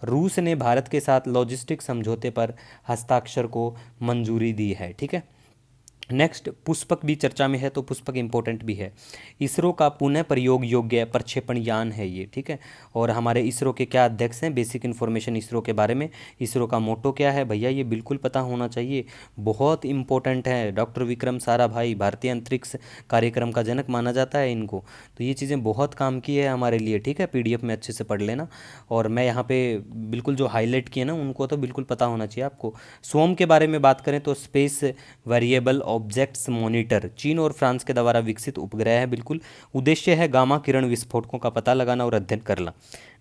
रूस ने भारत के साथ लॉजिस्टिक समझौते पर हस्ताक्षर को मंजूरी दी है, ठीक है। नेक्स्ट, पुष्पक भी चर्चा में है, तो पुष्पक इंपॉर्टेंट भी है। इसरो का पुनः प्रयोग योग्य प्रक्षेपण यान है ये, ठीक है। और हमारे इसरो के क्या अध्यक्ष हैं, बेसिक इन्फॉर्मेशन इसरो के बारे में। इसरो का मोटो क्या है भैया, ये बिल्कुल पता होना चाहिए, बहुत इंपॉर्टेंट है। डॉक्टर विक्रम साराभाई भारतीय अंतरिक्ष कार्यक्रम का जनक माना जाता है इनको। तो ये चीज़ें बहुत काम की है हमारे लिए, ठीक है। PDF में अच्छे से पढ़ लेना। और मैं यहाँ पे बिल्कुल जो हाईलाइट किए ना उनको तो बिल्कुल पता होना चाहिए आपको। सोम के बारे में बात करें तो स्पेस वेरिएबल ऑब्जेक्ट्स मॉनिटर चीन और फ्रांस के द्वारा विकसित उपग्रह है बिल्कुल। उद्देश्य है गामा किरण विस्फोटकों का पता लगाना और अध्ययन करना।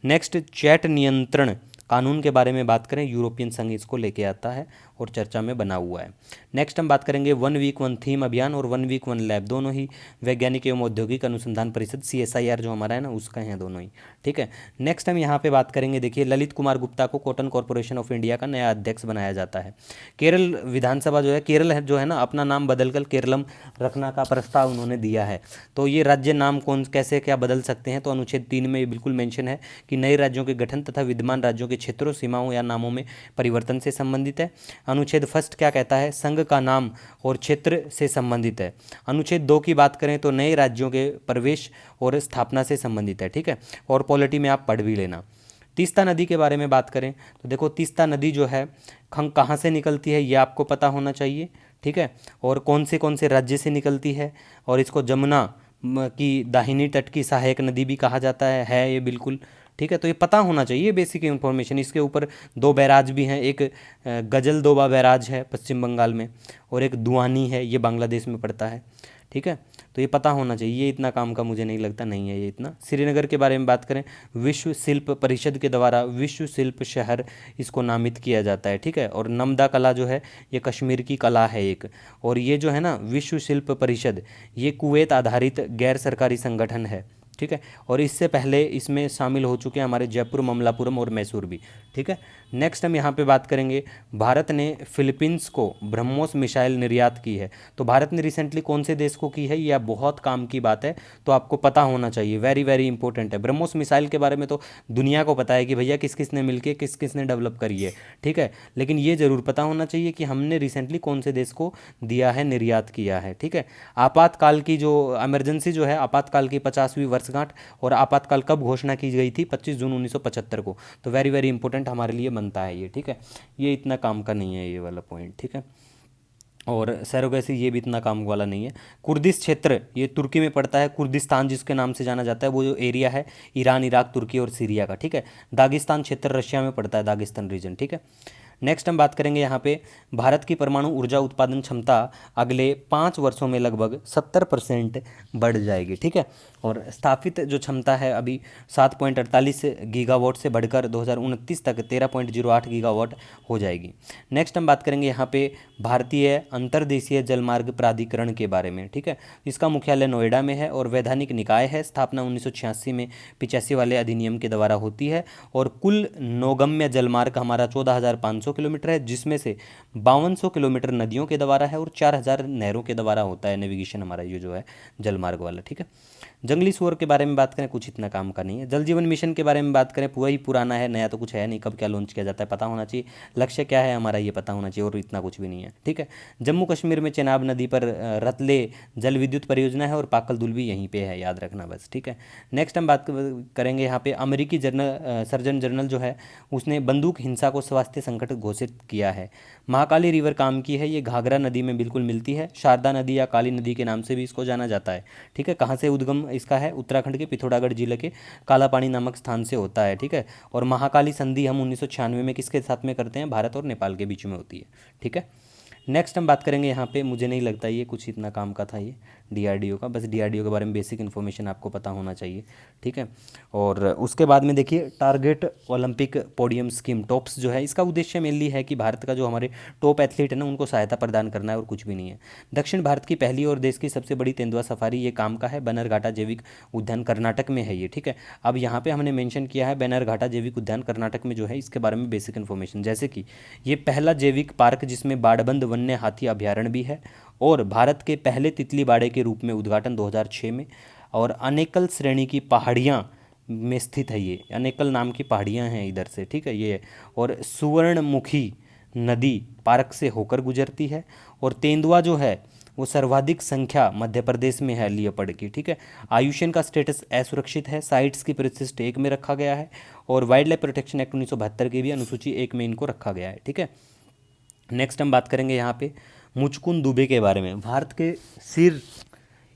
नेक्स्ट, चैट नियंत्रण कानून के बारे में बात करें, यूरोपियन संघ इसको लेके आता है और चर्चा में बना हुआ है। नेक्स्ट हम बात करेंगे 1 वीक 1 थीम अभियान और 1 वीक 1 लैब, दोनों ही वैज्ञानिक एवं औद्योगिक अनुसंधान परिषद CSIR जो हमारा है ना उसका है दोनों ही, ठीक है। नेक्स्ट हम यहाँ पे बात करेंगे, देखिए ललित कुमार गुप्ता को कॉटन कॉरपोरेशन ऑफ इंडिया का नया अध्यक्ष बनाया जाता है। केरल विधानसभा जो है, केरल है जो है ना, अपना नाम बदलकर केरलम रखना का प्रस्ताव उन्होंने दिया है। तो ये राज्य नाम कौन कैसे क्या बदल सकते हैं, तो अनुच्छेद 3 में ये बिल्कुल मेंशन है कि नए राज्यों के गठन तथा विद्यमान राज्यों के क्षेत्रों, सीमाओं या नामों में परिवर्तन से संबंधित है। अनुच्छेद 1 क्या कहता है, संघ का नाम और क्षेत्र से संबंधित है। अनुच्छेद 2 की बात करें तो नए राज्यों के प्रवेश और स्थापना से संबंधित है, ठीक है। और पॉलिटी में आप पढ़ भी लेना। तीस्ता नदी के बारे में बात करें तो देखो तीस्ता नदी जो है कहाँ से निकलती है ये आपको पता होना चाहिए, ठीक है। और कौन से राज्य से निकलती है, और इसको जमुना की दाहिनी तट की सहायक नदी भी कहा जाता है ये बिल्कुल, ठीक है। तो ये पता होना चाहिए बेसिक इन्फॉर्मेशन। इसके ऊपर 2 बैराज भी हैं, एक गजल दोबा बैराज है पश्चिम बंगाल में, और एक दुआनी है, ये बांग्लादेश में पड़ता है, ठीक है। तो ये पता होना चाहिए, ये इतना काम का मुझे नहीं लगता, नहीं है ये इतना। श्रीनगर के बारे में बात करें, विश्व शिल्प परिषद के द्वारा विश्व शिल्प शहर इसको नामित किया जाता है, ठीक है। और नमदा कला जो है ये कश्मीर की कला है एक, और ये जो है ना विश्व शिल्प परिषद ये कुवैत आधारित गैर सरकारी संगठन है, ठीक है। और इससे पहले इसमें शामिल हो चुके हैं हमारे जयपुर, ममलापुरम और मैसूर भी, ठीक है। नेक्स्ट हम यहाँ पे बात करेंगे, भारत ने फिलीपींस को ब्रह्मोस मिसाइल निर्यात की है। तो भारत ने रिसेंटली कौन से देश को की है, यह बहुत काम की बात है, तो आपको पता होना चाहिए, वेरी वेरी इंपॉर्टेंट है। ब्रह्मोस मिसाइल के बारे में तो दुनिया को पता है कि भैया किस किस ने मिलकर किस किस ने डेवलप करी है, ठीक है। लेकिन ये जरूर पता होना चाहिए कि हमने रिसेंटली कौन से देश को दिया है, निर्यात किया है, ठीक है। आपातकाल की जो इमरजेंसी जो है, आपातकाल की 50वीं वर्षगांठ, और आपातकाल कब घोषणा की गई थी, 25 जून 1975 को। तो वेरी वेरी इंपॉर्टेंट हमारे लिए बनता है ये, ठीक है। ये इतना काम का नहीं है ये वाला पॉइंट, ठीक है। और सरोगेसी ये भी इतना काम वाला नहीं है। कुर्दिश क्षेत्र ये तुर्की में पड़ता है, कुर्दिस्तान जिसके नाम से जाना जाता है, वो जो एरिया है ईरान, इराक, तुर्की और सीरिया का, ठीक है। दागिस्तान क्षेत्र रशिया में पड़ता है, दागिस्तान रीजन, ठीक है। नेक्स्ट हम बात करेंगे यहाँ पे, भारत की परमाणु ऊर्जा उत्पादन क्षमता अगले 5 वर्षों में लगभग 70% बढ़ जाएगी, ठीक है। और स्थापित जो क्षमता है अभी 7.48 गीगावाट से बढ़कर 2029 तक 13.08 गीगावाट हो जाएगी। नेक्स्ट हम बात करेंगे यहाँ पे भारतीय अंतर्देशीय जलमार्ग प्राधिकरण के बारे में, ठीक है। इसका मुख्यालय नोएडा में है और वैधानिक निकाय है। स्थापना 1986 में 85 वाले अधिनियम के द्वारा होती है। और कुल नौगम्य जलमार्ग हमारा 14,500 किलोमीटर है, जिसमें से 5200 किलोमीटर नदियों के द्वारा है और 4000 नहरों के द्वारा होता है नेविगेशन हमारा ये जो है जलमार्ग वाला, ठीक है। जंगली सुअर के बारे में बात करें, कुछ इतना काम का नहीं है। जल जीवन मिशन के बारे में बात करें, पूरा ही पुराना है, नया तो कुछ है नहीं, कब क्या लॉन्च किया जाता है पता होना चाहिए, लक्ष्य क्या है हमारा ये पता होना चाहिए, और इतना कुछ भी नहीं है, ठीक है। जम्मू कश्मीर में चेनाब नदी पर रतले जल विद्युत परियोजना है और पाकल दुल भी यहीं पे है, याद रखना बस, ठीक है। नेक्स्ट हम बात करेंगे यहाँ पे, अमेरिकी सर्जन जनरल जो है उसने बंदूक हिंसा को स्वास्थ्य संकट घोषित किया है। महाकाली रिवर काम की है, ये घाघरा नदी में बिल्कुल मिलती है, शारदा नदी या काली नदी के नाम से भी इसको जाना जाता है, ठीक है। कहाँ से उद्गम इसका है, उत्तराखंड के पिथौरागढ़ जिले के कालापानी नामक स्थान से होता है, ठीक है। और महाकाली संधि हम 1996 में किसके साथ में करते हैं, भारत और नेपाल के बीच में होती है, ठीक है। नेक्स्ट हम बात करेंगे यहाँ पे, मुझे नहीं लगता ये कुछ इतना काम का था ये, डीआरडीओ का, बस डीआरडीओ के बारे में बेसिक इन्फॉर्मेशन आपको पता होना चाहिए, ठीक है। और उसके बाद में देखिए target Olympic podium scheme tops जो है, इसका उद्देश्य मेनली है कि भारत का जो हमारे टॉप एथलीट है ना उनको सहायता प्रदान करना है और कुछ भी नहीं है। दक्षिण भारत की पहली और देश की सबसे बड़ी तेंदुआ सफारी ये काम का है, बन्नरघाटा जैविक उद्यान कर्नाटक में है ये, ठीक है। अब यहाँ पे हमने मेंशन किया है बन्नरघाटा जैविक उद्यान कर्नाटक में जो है, इसके बारे में बेसिक इन्फॉर्मेशन, जैसे कि ये पहला जैविक पार्क जिसमें बाड़बंद वन्य हाथी अभयारण्य भी है, और भारत के पहले तितली बाड़े के रूप में उद्घाटन 2006 में, और अनेकल श्रेणी की पहाड़ियाँ में स्थित है ये, अनेकल नाम की पहाड़ियाँ हैं इधर से, ठीक है ये। और सुवर्णमुखी नदी पार्क से होकर गुजरती है, और तेंदुआ जो है वो सर्वाधिक संख्या मध्य प्रदेश में है लियोपर्ड की, ठीक है। आयुष्मान का स्टेटस असुरक्षित है, साइट्स की परिशिष्ट 1 में रखा गया है, और वाइल्ड लाइफ प्रोटेक्शन एक्ट 1972 की भी अनुसूची 1 में इनको रखा गया है, ठीक है। नेक्स्ट हम बात करेंगे यहाँ पे मुचकुंद दुबे के बारे में। भारत के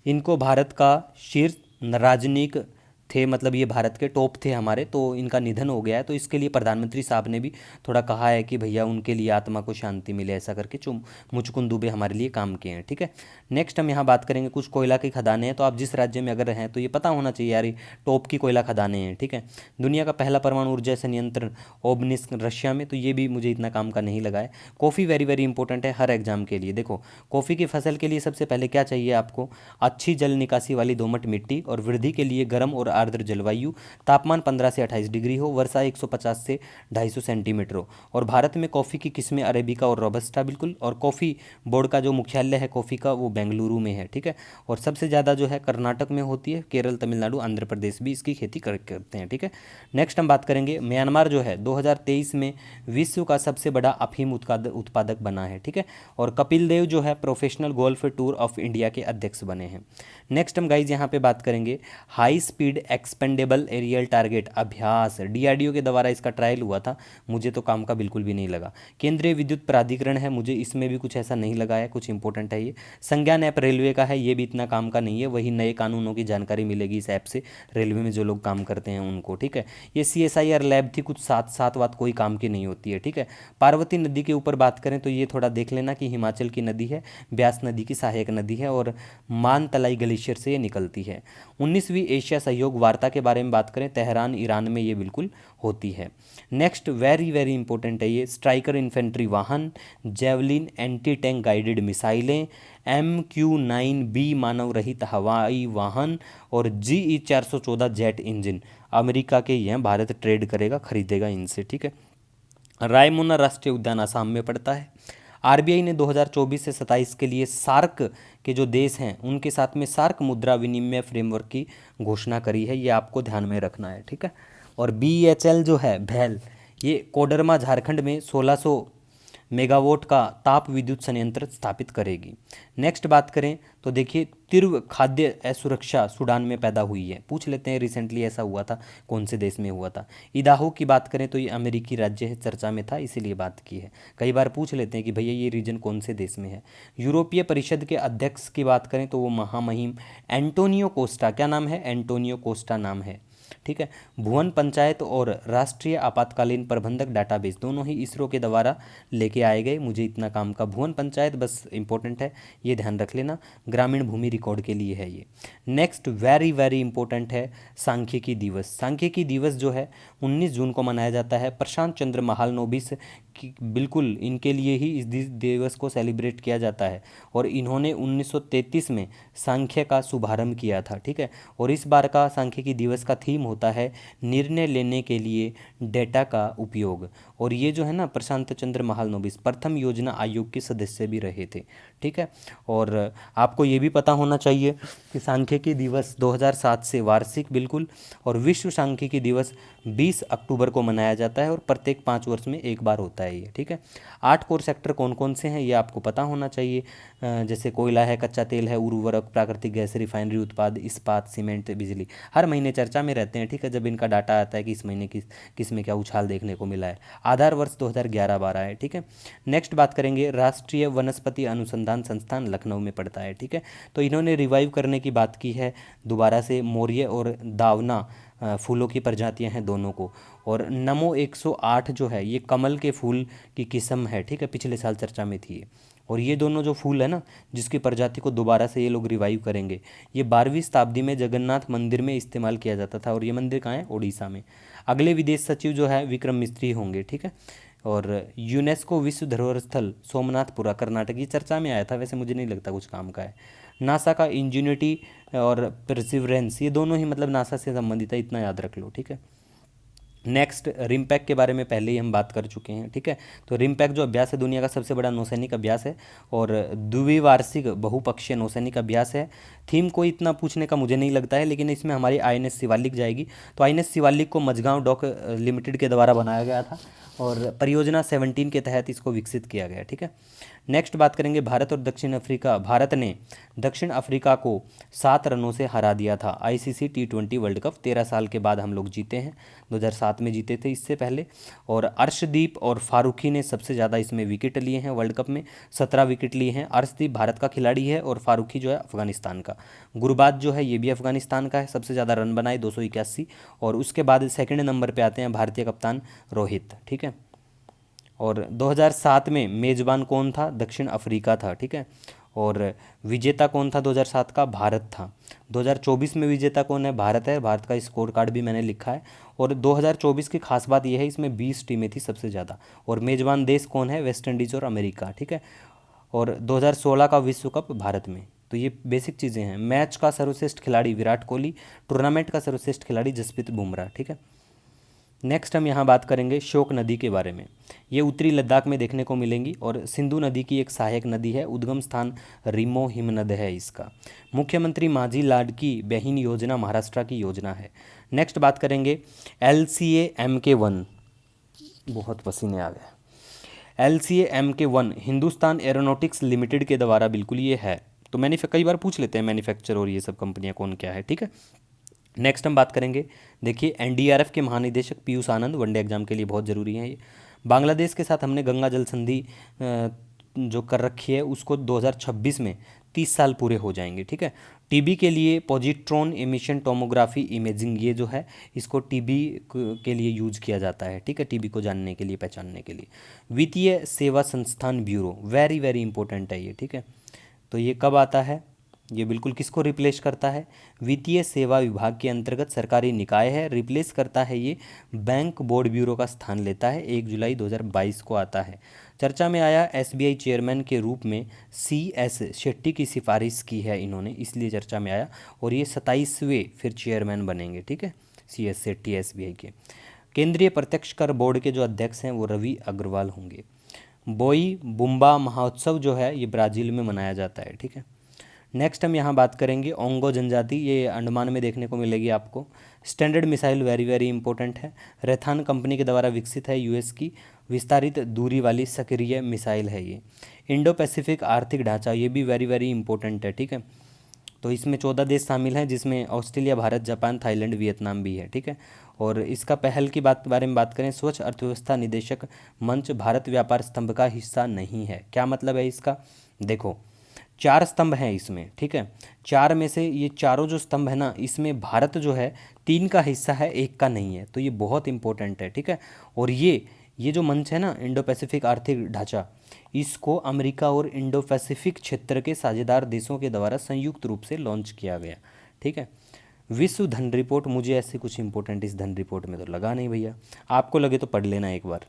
इनको भारत का शीर्ष राजनयिक थे, मतलब ये भारत के टॉप थे हमारे, तो इनका निधन हो गया है, तो इसके लिए प्रधानमंत्री साहब ने भी थोड़ा कहा है कि भैया उनके लिए आत्मा को शांति मिले, ऐसा करके जो मुचकुंद दुबे हमारे लिए काम किए हैं, ठीक है। नेक्स्ट हम यहाँ बात करेंगे कुछ कोयला की खदानें हैं, तो आप जिस राज्य में अगर हैं तो ये पता होना चाहिए यार ये टॉप की कोयला खदानें हैं, ठीक है। दुनिया का पहला परमाणु ऊर्जा संयंत्र ओबनिस्क रशिया में, तो ये भी मुझे इतना काम का नहीं लगा है। कॉफ़ी वेरी वेरी इंपॉर्टेंट है हर एग्जाम के लिए। देखो कॉफ़ी की फसल के लिए सबसे पहले क्या चाहिए आपको, अच्छी जल निकासी वाली दोमट मिट्टी, और वृद्धि के लिए गर्म और आर्द्र जलवायु, तापमान 15 से 28 डिग्री हो, वर्षा 150 से 250 सेंटीमीटर हो। और भारत में कॉफ़ी की किस्में अरेबिका और रोबस्टा बिल्कुल, और कॉफ़ी बोर्ड का जो मुख्यालय है कॉफ़ी का वो बेंगलुरु में है, ठीक है। और सबसे ज़्यादा जो है कर्नाटक में होती है, केरल तमिलनाडु आंध्र प्रदेश भी इसकी खेती करते हैं, ठीक है। नेक्स्ट हम बात करेंगे म्यांमार जो है 2023 में विश्व का सबसे बड़ा अफीम उत्पादक बना है, ठीक है। और कपिल देव जो है professional golf tour of India के अध्यक्ष बने हैं। नेक्स्ट हम गाइज यहाँ पे बात करेंगे high speed expendable aerial target अभ्यास, डीआरडीओ के द्वारा इसका ट्रायल हुआ था, मुझे तो काम का बिल्कुल भी नहीं लगा। केंद्रीय विद्युत प्राधिकरण है, मुझे इसमें भी कुछ ऐसा नहीं लगा है, कुछ इंपॉर्टेंट है ये। संज्ञान ऐप रेलवे का है, ये भी इतना काम का नहीं है, वही नए कानूनों की जानकारी मिलेगी इस ऐप से रेलवे में जो लोग काम करते हैं उनको, ठीक है। ये CSIR लैब थी, कुछ सात बात कोई काम की नहीं होती है, ठीक है। पार्वती नदी के ऊपर बात करें तो ये थोड़ा देख लेना कि हिमाचल की नदी है, ब्यास नदी की सहायक नदी है, और मानतलाई ग्लेशियर से ये निकलती है। 19वीं एशिया सहयोग वार्ता के बारे में बात करें, तेहरान ईरान में ये बिल्कुल होती है। नेक्स्ट वेरी वेरी इंपॉर्टेंट है ये, स्ट्राइकर इन्फेंट्री वाहन, जेवलिन एंटी टैंक गाइडेड मिसाइलें, MQ-9B मानव रहित हवाई वाहन, और GE 414 जेट इंजन अमेरिका के ही हैं, भारत ट्रेड करेगा खरीदेगा इनसे, ठीक है। रायमोना राष्ट्रीय उद्यान असम में पड़ता है। RBI ने 2024 से 27 के लिए सार्क के जो देश हैं उनके साथ में सार्क मुद्रा विनिमय फ्रेमवर्क की घोषणा करी है, ये आपको ध्यान में रखना है, ठीक है। और BHEL जो है भैल, ये कोडरमा झारखंड में 1600 मेगावाट का ताप विद्युत संयंत्र स्थापित करेगी। नेक्स्ट बात करें तो देखिए तीव्र खाद्य असुरक्षा सूडान में पैदा हुई है, पूछ लेते हैं रिसेंटली ऐसा हुआ था, कौन से देश में हुआ था। इदाहो की बात करें तो ये अमेरिकी राज्य है, चर्चा में था इसीलिए बात की है। कई बार पूछ लेते हैं कि भैया ये रीजन कौन से देश में है। यूरोपीय परिषद के अध्यक्ष की बात करें तो वो महामहिम एंटोनियो कोस्टा, क्या नाम है, एंटोनियो कोस्टा नाम है, ठीक है। भुवन पंचायत और राष्ट्रीय आपातकालीन प्रबंधक डाटाबेस दोनों ही इसरो के द्वारा लेके आए गए, मुझे इतना काम का भुवन पंचायत बस इंपॉर्टेंट है, ये ध्यान रख लेना, ग्रामीण भूमि रिकॉर्ड के लिए है ये। नेक्स्ट वेरी वेरी इंपॉर्टेंट है सांख्यिकी दिवस। सांख्यिकी दिवस जो है 19 जून को मनाया जाता है। प्रशांत चंद्र महालनोबिस बिल्कुल इनके लिए ही इस दिवस को सेलिब्रेट किया जाता है, और इन्होंने 1933 में सांख्य का शुभारंभ किया था, ठीक है। और इस बार का सांख्यिकी दिवस का थीम होता है निर्णय लेने के लिए डेटा का उपयोग। और ये जो है ना प्रशांत चंद्र महालनोबिस प्रथम योजना आयोग के सदस्य भी रहे थे, ठीक है। और आपको ये भी पता होना चाहिए कि सांख्यिकी दिवस 2007 से वार्षिक बिल्कुल, और विश्व सांख्यिकी दिवस 20 अक्टूबर को मनाया जाता है, और प्रत्येक 5 वर्ष में एक बार होता है ये, ठीक है। 8 कोर सेक्टर कौन कौन से हैं ये आपको पता होना चाहिए, जैसे कोयला है, कच्चा तेल है, उर्वरक, प्राकृतिक गैस, रिफाइनरी उत्पाद, इस्पात, सीमेंट, बिजली, हर महीने चर्चा में रहते हैं, ठीक है। जब इनका डाटा आता है कि इस महीने किस में क्या उछाल देखने को मिला है। आधार वर्ष 2011-12 है, ठीक है। नेक्स्ट बात करेंगे राष्ट्रीय वनस्पति अनुसंधान संस्थान लखनऊ में पड़ता है, ठीक है। तो इन्होंने रिवाइव करने की बात की है दोबारा से, मौर्य और दावना फूलों की प्रजातियां हैं दोनों को। और नमो 108 जो है ये कमल के फूल की किस्म है, ठीक है, पिछले साल चर्चा में थी। और ये दोनों जो फूल है ना, जिसकी प्रजाति को दोबारा से ये लोग रिवाइव करेंगे, ये 12वीं शताब्दी में जगन्नाथ मंदिर में इस्तेमाल किया जाता था। और ये मंदिर कहाँ है? उड़ीसा में। अगले विदेश सचिव जो है विक्रम मिस्त्री होंगे, ठीक है। और यूनेस्को विश्व धरोहर स्थल सोमनाथपुरा कर्नाटक, ये चर्चा में आया था, वैसे मुझे नहीं लगता कुछ काम का है। नासा का इंजेन्युटी और परसिवरेंस, ये दोनों ही मतलब नासा से संबंधित है, इतना याद रख लो, ठीक है। नेक्स्ट, रिमपैक के बारे में पहले ही हम बात कर चुके हैं, ठीक है। तो रिमपैक जो अभ्यास है दुनिया का सबसे बड़ा नौसैनिक अभ्यास है और द्विवार्षिक बहुपक्षीय नौसैनिक अभ्यास है। थीम को इतना पूछने का मुझे नहीं लगता है, लेकिन इसमें हमारी INS शिवालिक जाएगी। तो INS शिवालिक को मझगांव डॉक लिमिटेड के द्वारा बनाया गया था और परियोजना 17 के तहत इसको विकसित किया गया, ठीक है। नेक्स्ट बात करेंगे भारत और दक्षिण अफ्रीका। भारत ने दक्षिण अफ्रीका को 7 रनों से हरा दिया था। ICC T20 वर्ल्ड कप 13 साल के बाद हम लोग जीते हैं, 2007 में जीते थे इससे पहले। और अर्शदीप और फारूकी ने सबसे ज़्यादा इसमें विकेट लिए हैं, वर्ल्ड कप में 17 विकेट लिए हैं। अर्शदीप भारत का खिलाड़ी है और फारूकी जो है अफगानिस्तान का। गुरबाज जो है ये भी अफगानिस्तान का है, सबसे ज़्यादा रन बनाए 281। और उसके बाद सेकंड नंबर पे आते हैं भारतीय कप्तान रोहित, ठीक है। और 2007 में मेज़बान कौन था? दक्षिण अफ्रीका था, ठीक है। और विजेता कौन था 2007 का? भारत था। 2024 में विजेता कौन है? भारत है। भारत का स्कोर कार्ड भी मैंने लिखा है। और 2024 की खास बात यह है इसमें 20 टीमें थी सबसे ज़्यादा। और मेज़बान देश कौन है? वेस्ट इंडीज़ और अमेरिका, ठीक है। और 2016 का विश्व कप भारत में। तो ये बेसिक चीज़ें हैं। मैच का सर्वश्रेष्ठ खिलाड़ी विराट कोहली, टूर्नामेंट का सर्वश्रेष्ठ खिलाड़ी जसप्रीत बुमराह, ठीक है। नेक्स्ट हम यहाँ बात करेंगे शोक नदी के बारे में। ये उत्तरी लद्दाख में देखने को मिलेंगी और सिंधु नदी की एक सहायक नदी है। उद्गम स्थान रिमो हिमनद है इसका। मुख्यमंत्री माझी लाडकी बहन योजना महाराष्ट्र की योजना है। नेक्स्ट बात करेंगे LCA MK1, बहुत पसीने आ गए। LCA MK1 Hindustan aeronautics limited के द्वारा बिल्कुल ये है। तो कई बार पूछ लेते हैं मैन्युफैक्चर और ये सब कंपनियाँ कौन क्या है, ठीक है। नेक्स्ट हम बात करेंगे, देखिए NDRF के महानिदेशक पीयूष आनंद, वनडे एग्जाम के लिए बहुत ज़रूरी है ये। बांग्लादेश के साथ हमने गंगा जल संधि जो कर रखी है उसको 2026 में 30 साल पूरे हो जाएंगे, ठीक है। TB के लिए पॉजिट्रॉन एमिशन टोमोग्राफी इमेजिंग, ये जो है इसको TB के लिए यूज किया जाता है, ठीक है। TB को जानने के लिए, पहचानने के लिए। वित्तीय सेवा संस्थान ब्यूरो, वेरी वेरी इंपॉर्टेंट है ये, ठीक है। तो ये कब आता है? ये बिल्कुल किसको रिप्लेस करता है? वित्तीय सेवा विभाग के अंतर्गत सरकारी निकाय है, रिप्लेस करता है ये बैंक बोर्ड ब्यूरो का स्थान लेता है। 1 जुलाई 2022 को आता है। चर्चा में आया SBI चेयरमैन के रूप में CS शेट्टी की सिफारिश की है इन्होंने, इसलिए चर्चा में आया। और ये 27वें फिर चेयरमैन बनेंगे, ठीक है, CS शेट्टी SBI के। केंद्रीय प्रत्यक्ष कर बोर्ड के जो अध्यक्ष हैं वो रवि अग्रवाल होंगे। बोई बुम्बा महोत्सव जो है ये ब्राज़ील में मनाया जाता है, ठीक है। नेक्स्ट हम यहाँ बात करेंगे ओंगो जनजाति, ये अंडमान में देखने को मिलेगी आपको। Standard missile very very important है। रेथान कंपनी के द्वारा विकसित है, US की विस्तारित दूरी वाली सक्रिय मिसाइल है ये। इंडो पैसिफिक आर्थिक ढांचा, ये भी वेरी वेरी इंपॉर्टेंट है, ठीक है। तो इसमें 14 देश शामिल हैं, जिसमें Australia, Bharat, Japan, Thailand, Vietnam भी है, ठीक है। और इसका पहल की बारे में बात करें, स्वच्छ अर्थव्यवस्था निदेशक मंच भारत व्यापार स्तंभ का हिस्सा नहीं है। क्या मतलब है इसका? देखो 4 स्तंभ हैं इसमें, ठीक है। 4 में से ये चारों जो स्तंभ है ना, इसमें भारत जो है 3 का हिस्सा है, 1 का नहीं है। तो ये बहुत इंपॉर्टेंट है, ठीक है। और ये जो मंच है ना, इंडो पैसिफिक आर्थिक ढांचा, इसको अमेरिका और इंडो पैसिफिक क्षेत्र के साझेदार देशों के द्वारा संयुक्त रूप से लॉन्च किया गया, ठीक है। विश्व धन रिपोर्ट, मुझे ऐसे कुछ इंपॉर्टेंट इस धन रिपोर्ट में तो लगा नहीं भैया, आपको लगे तो पढ़ लेना एक बार।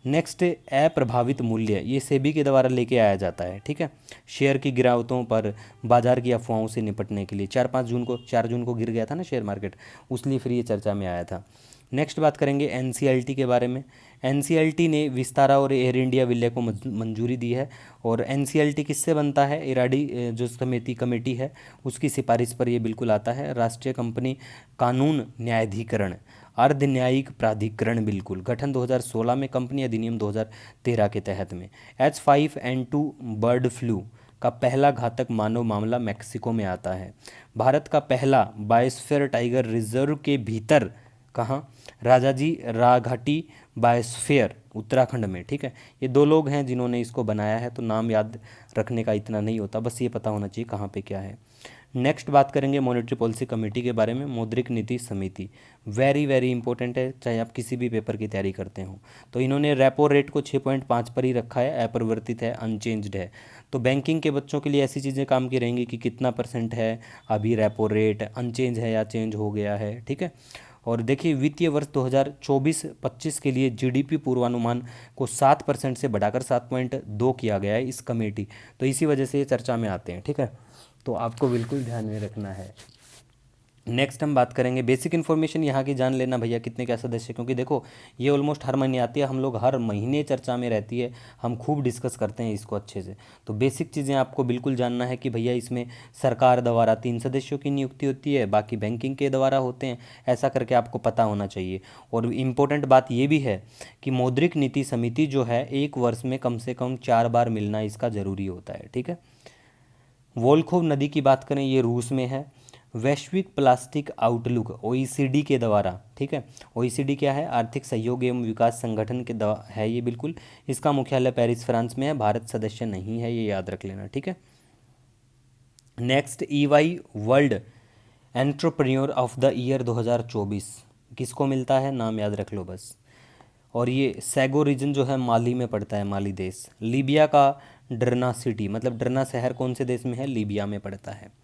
नेक्स्ट, अप्रभावित मूल्य, ये सेबी के द्वारा लेके आया जाता है, ठीक है। शेयर की गिरावटों पर बाजार की अफवाहों से निपटने के लिए 4 जून को गिर गया था ना शेयर मार्केट, उसलिए फिर ये चर्चा में आया था। नेक्स्ट बात करेंगे NCLT के बारे में। NCLT ने विस्तारा और एयर इंडिया विलय को मंजूरी दी है। और NCLT किससे बनता है? इराडी जो कमेटी है उसकी सिफारिश पर ये बिल्कुल आता है। राष्ट्रीय कंपनी कानून न्यायाधिकरण, अर्ध न्यायिक प्राधिकरण, बिल्कुल गठन 2016 में, कंपनी अधिनियम 2013 के तहत में। H5N2 बर्ड फ्लू का पहला घातक मानव मामला मैक्सिको में आता है। भारत का पहला बायोस्फीयर टाइगर रिजर्व के भीतर, कहाँ? राजाजी राघाटी बायोस्फीयर, उत्तराखंड में, ठीक है। ये 2 लोग हैं जिन्होंने इसको बनाया है, तो नाम याद रखने का इतना नहीं होता, बस ये पता होना चाहिए कहाँ पे क्या है। नेक्स्ट बात करेंगे मॉनेटरी पॉलिसी कमेटी के बारे में, मौद्रिक नीति समिति। वेरी वेरी इंपॉर्टेंट है, चाहे आप किसी भी पेपर की तैयारी करते हो। तो इन्होंने रेपो रेट को 6.5 पर ही रखा है, अपरिवर्तित है, अनचेंज्ड है। तो बैंकिंग के बच्चों के लिए ऐसी चीज़ें काम की रहेंगी कि कितना % है अभी रेपो रेट, अनचेंज है या चेंज हो गया है, ठीक है। और देखिए वित्तीय वर्ष 2024-25 के लिए जीडीपी पूर्वानुमान को 7% से बढ़ाकर 7.2 किया गया है इस कमेटी। तो इसी वजह से ये चर्चा में आते हैं, ठीक है। तो आपको बिल्कुल ध्यान में रखना है। नेक्स्ट हम बात करेंगे बेसिक इन्फॉर्मेशन यहाँ की जान लेना भैया, कितने क्या सदस्य, क्योंकि देखो ये ऑलमोस्ट हर महीने आती है, हम लोग हर महीने चर्चा में रहती है, हम खूब डिस्कस करते हैं इसको अच्छे से। तो बेसिक चीज़ें आपको बिल्कुल जानना है कि भैया इसमें सरकार द्वारा 3 सदस्यों की नियुक्ति होती है, बाकी बैंकिंग के द्वारा होते हैं, ऐसा करके आपको पता होना चाहिए। और इम्पोर्टेंट बात ये भी है कि मौद्रिक नीति समिति जो है 1 वर्ष में कम से कम 4 बार मिलना इसका ज़रूरी होता है, ठीक है। वोल्खोव नदी की बात करें, ये रूस में है। वैश्विक प्लास्टिक आउटलुक ओईसीडी के द्वारा, ठीक है। ओईसीडी क्या है? आर्थिक सहयोग एवं विकास संगठन के है ये, बिल्कुल। इसका मुख्यालय पेरिस फ्रांस में है, भारत सदस्य नहीं है, ये याद रख लेना, ठीक है। Next EY world entrepreneur of the year 2024 किसको मिलता है? नाम याद रख लो बस। और ये सैगो रीजन जो है माली में पड़ता है, माली देश। लीबिया का डरना सिटी, मतलब डरना शहर कौन से देश में है? लीबिया में पड़ता है।